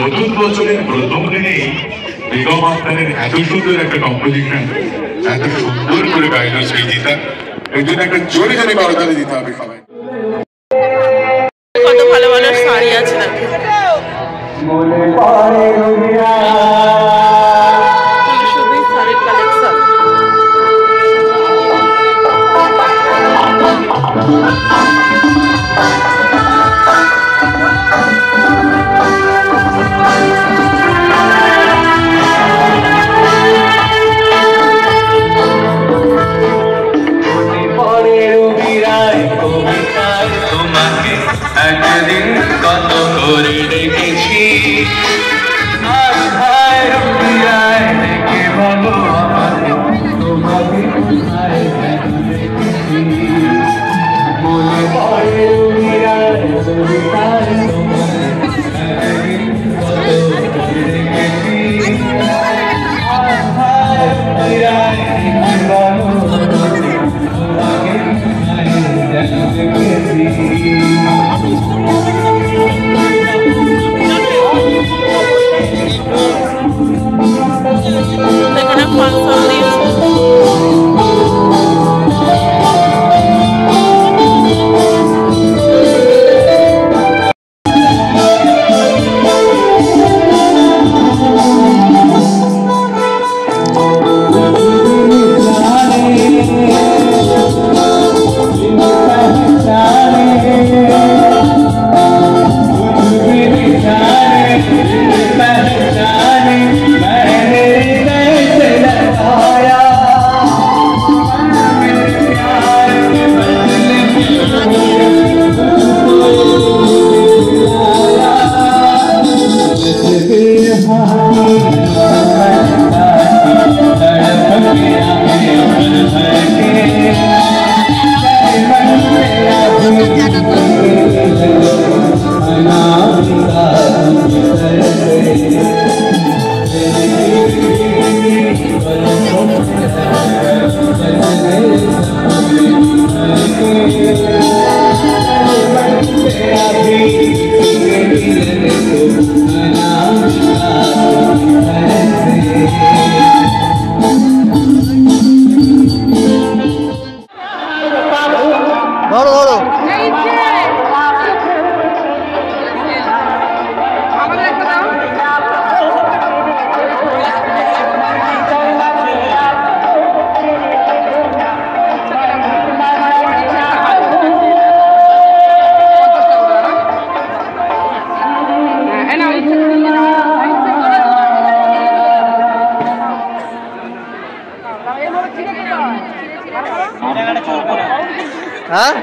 নতুন বছরের প্রথম দিনেই বেগম আক্তারের এত সুন্দর একটা কম্পোজিশন, এত সুন্দর করে গাইল সৃজিতা, এর জন্য একটা জোরে জোরে করতালি দিতে হবে সবাই। কত ভালো ভালো শাড়ি আছে নাকি, শুধুই শাড়ির কালেকশন। একদিন কত করে দেখেছি, দেখে বলো আমাকে তোমাকে মনে ধরো ধরো হ্যাঁ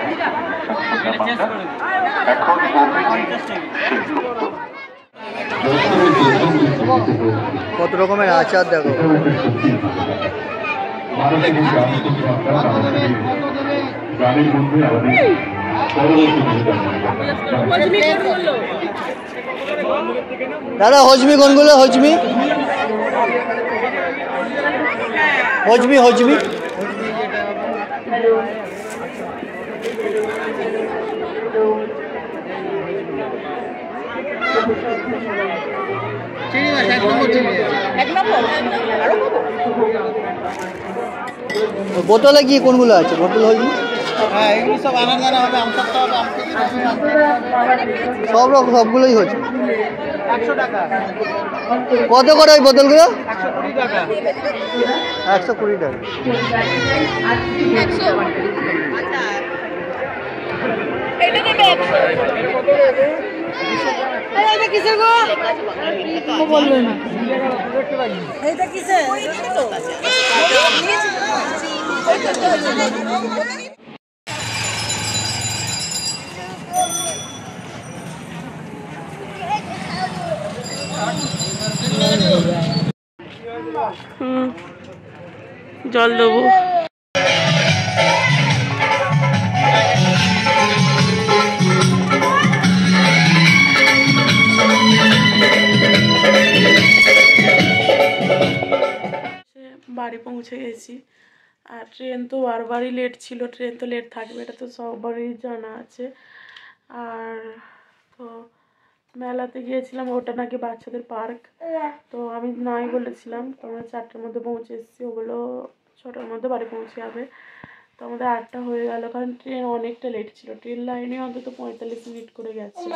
কত রকমের আচার দেখো। দাদা হজমি কোনগুলো? হজমি হজমি হজমি বোতলে কি কোনগুলো আছে? বোতল হজমি সব রকম সবগুলোই হচ্ছে। কত করে ওই বোতলগুলো? 120 টাকা। জল দেবো। বাড়ি পৌঁছে গেছি। আর ট্রেন তো বারবারই লেট ছিল, ট্রেন তো লেট থাকবে এটা তো সবারই জানা আছে। আর তো মেলাতে গিয়েছিলাম, ওটা নাকি বাচ্চাদের পার্ক, তো আমি নাই বলেছিলাম। তো আমরা 4টার মধ্যে পৌঁছে এসেছি, ওগুলো 6টার মধ্যে বাড়ি পৌঁছে যাবে। তো আমাদের 8টা হয়ে গেল, কারণ ট্রেন অনেকটা লেট ছিল। ট্রেন লাইনে অন্তত 45 মিনিট করে গেছে।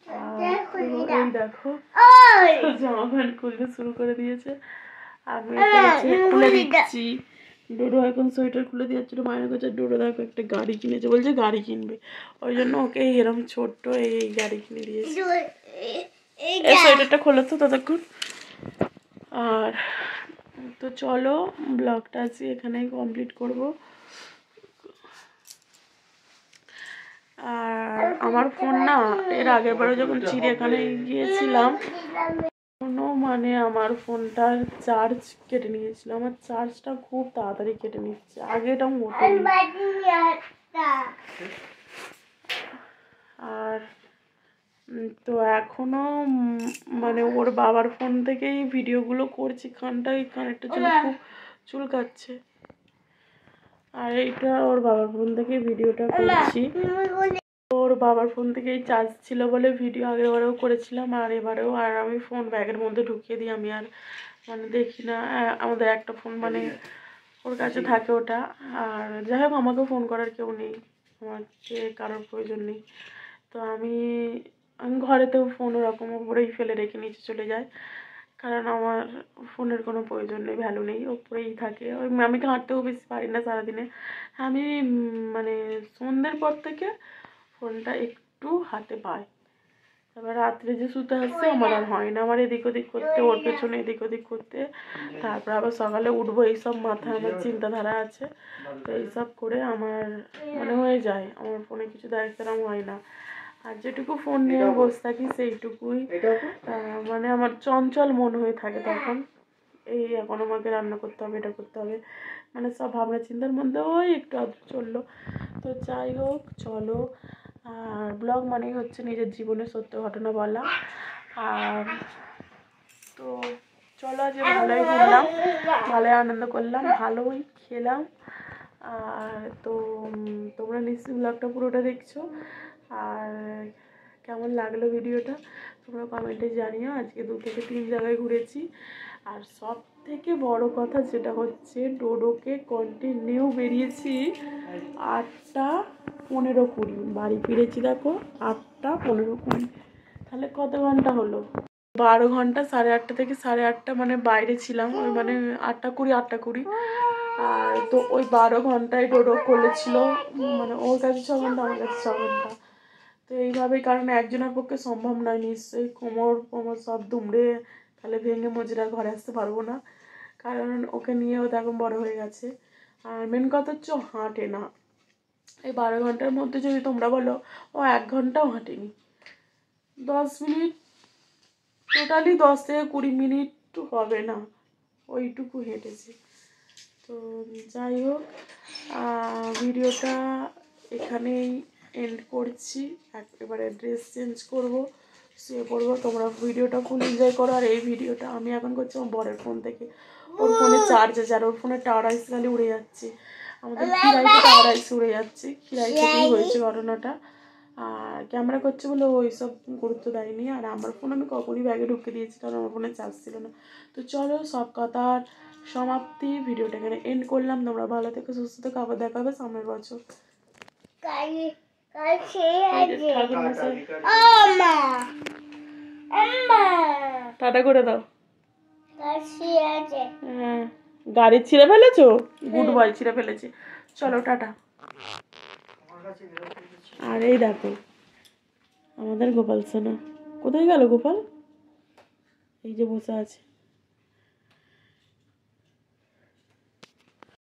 আর এই দেখো জামা প্যান্ট খুলতে শুরু করে দিয়েছে। আমি খুলে দিচ্ছি। ডোডো এখন সোয়েটার খুলে দিয়েছিল। মায়ের কাছে ডোডো দেখো একটা গাড়ি কিনেছে, বলছে গাড়ি কিনবে, ওই জন্য ওকে এরম ছোট্ট এই গাড়ি কিনে দিয়েছে। এই সোয়েটারটা খোলো তো ততক্ষণ। আর তো চলো ব্লগটা আজকে এখানেই কমপ্লিট করব। আর আমার ফোন না এর আগের বারে যখন চিড়িয়াখানায় গিয়েছিলাম মানে আমার ফোনটার চার্জ কেটে নিয়েছিল। আমার চার্জটা খুব তাড়াতাড়ি কেটে নিচ্ছে, আগে এটা মোটে। আর তো এখনো মানে ওর বাবার ফোন থেকেই ভিডিওগুলো করছি। কানেরটার জন্য খুব চুলকাচ্ছে। আর এইটা ওর বাবার ফোন থেকে ভিডিওটা করছি। ওর বাবার ফোন থেকেই চার্জ ছিল বলে ভিডিও আগেরবারেও করেছিলাম আর এবারেও। আর আমি ফোন ব্যাগের মধ্যে ঢুকিয়ে দিই, আমি আর মানে দেখি না। আমাদের একটা ফোন মানে ওর কাছে থাকে ওটা। আর যাই হোক আমাকে ফোন করার কেউ নেই, আমার যে কারোর প্রয়োজন নেই। তো আমি ঘরেতেও ফোন ওরকম ওপরেই ফেলে রেখে নিচে চলে যাই, কারণ আমার ফোনের কোনো প্রয়োজন নেই, ভ্যালু নেই, ওপরেই থাকে। ওই আমি ঘাঁটতেও বেশি পারি না সারাদিনে। আমি মানে সন্ধ্যের পর থেকে ফোনটা একটু হাতে পাই। তারপর রাত্রে যে শুতে আসছে আমার আর হয় না, আমার এদিক ওদিক করতে, ওর পেছনে এদিক ওদিক করতে, তারপর আবার সকালে উঠবো, এইসব মাথায় আমার চিন্তাধারা আছে। তো এইসব করে আমার মানে হয়ে যায়, আমার ফোনে কিছু দেখতাম হয় না। আর যেটুকু ফোন নিয়ে বসে থাকি সেইটুকুই মানে আমার চঞ্চল মন হয়ে থাকে তখন। এই এখন আমাকে রান্না করতে হবে, এটা করতে হবে, মানে সব ভাবনা চিন্তার মধ্যে ওই একটু আধটু চললো। তো যাই হোক চলো। আর ব্লগ মানেই হচ্ছে নিজের জীবনের সত্য ঘটনা বলা। আর তো চলো আজ ভালোই ঘুরলাম, ভালোই আনন্দ করলাম, ভালোই খেলাম। আর তো তোমরা নিশ্চয়ই ব্লগটা পুরোটা দেখছো, আর কেমন লাগলো ভিডিওটা তোমরা কমেন্টে জানিও। আজকে 2 থেকে 3 জায়গায় ঘুরেছি, আর সব থেকে বড় কথা যেটা হচ্ছে ডোডোকে কন্টিনিউ বেরিয়েছি 8টা 15-20, বাড়ি ফিরেছি দেখো 8টা 15-20, তাহলে কত ঘন্টা হলো? 12 ঘন্টা। 8:30 থেকে 8:30 মানে বাইরে ছিলাম, ওই মানে 8:20 আর তো ওই 12 ঘন্টায় ডোডো করেছিল, মানে ওর কাছে 6 ঘন্টা আমার কাছে 6 ঘন্টা। তো এইভাবেই, কারণ একজনের পক্ষে সম্ভব নয়, নিশ্চয়ই কোমর সব দুমড়ে তাহলে ভেঙে মজিরা ঘরে আসতে পারবো না, কারণ ওকে নিয়েও তো এখন বড় হয়ে গেছে। আর মেন কথা হচ্ছে ও হাঁটে না। এই 12 ঘন্টার মধ্যে যদি তোমরা বলো ও 1 ঘন্টাও হাঁটেনি, 10 মিনিট, টোটালি 10 থেকে 20 মিনিট হবে না, ওইটুকু হেঁটেছে। তো যাই হোক, ভিডিওটা এখানেই এন্ড করছি। এবারে ড্রেস চেঞ্জ করব, শুয়ে পড়বো। তোমরা ভিডিওটা ফুল এনজয় করো। আর এই ভিডিওটা আমি এখন করছি আমার বরের ফোন থেকে, ওর ফোনে চার্জ আছে, আর ওর ফোনে টাওয়ার আইস খালি উড়ে যাচ্ছে, আমাদের খিরাইতে টাওয়ার আইস উড়ে যাচ্ছে, খিরাই থেকেই হয়েছে ঘটনাটা। আর ক্যামেরা করছে বলে ওই সব গুরুত্ব দেয়নি, আর আমার ফোন আমি কখনই ব্যাগে ঢুকে দিয়েছি, কারণ আমার ফোনে চার্জ ছিল না। তো চলো, সব কথার সমাপ্তি, ভিডিওটা এখানে এন্ড করলাম। তোমরা ভালো থেকো, সুস্থ থেকো, আবার দেখা হবে সামনের বছর। টাটা করে দাও। হ্যাঁ, গাড়ি ছিঁড়ে ফেলেছো, গুড বয় ছিঁড়ে ফেলেছে। চলো টাটা। আর এই দেখো আমাদের গোপাল সোনা, কোথায় গেল গোপাল? এই যে বসে আছে।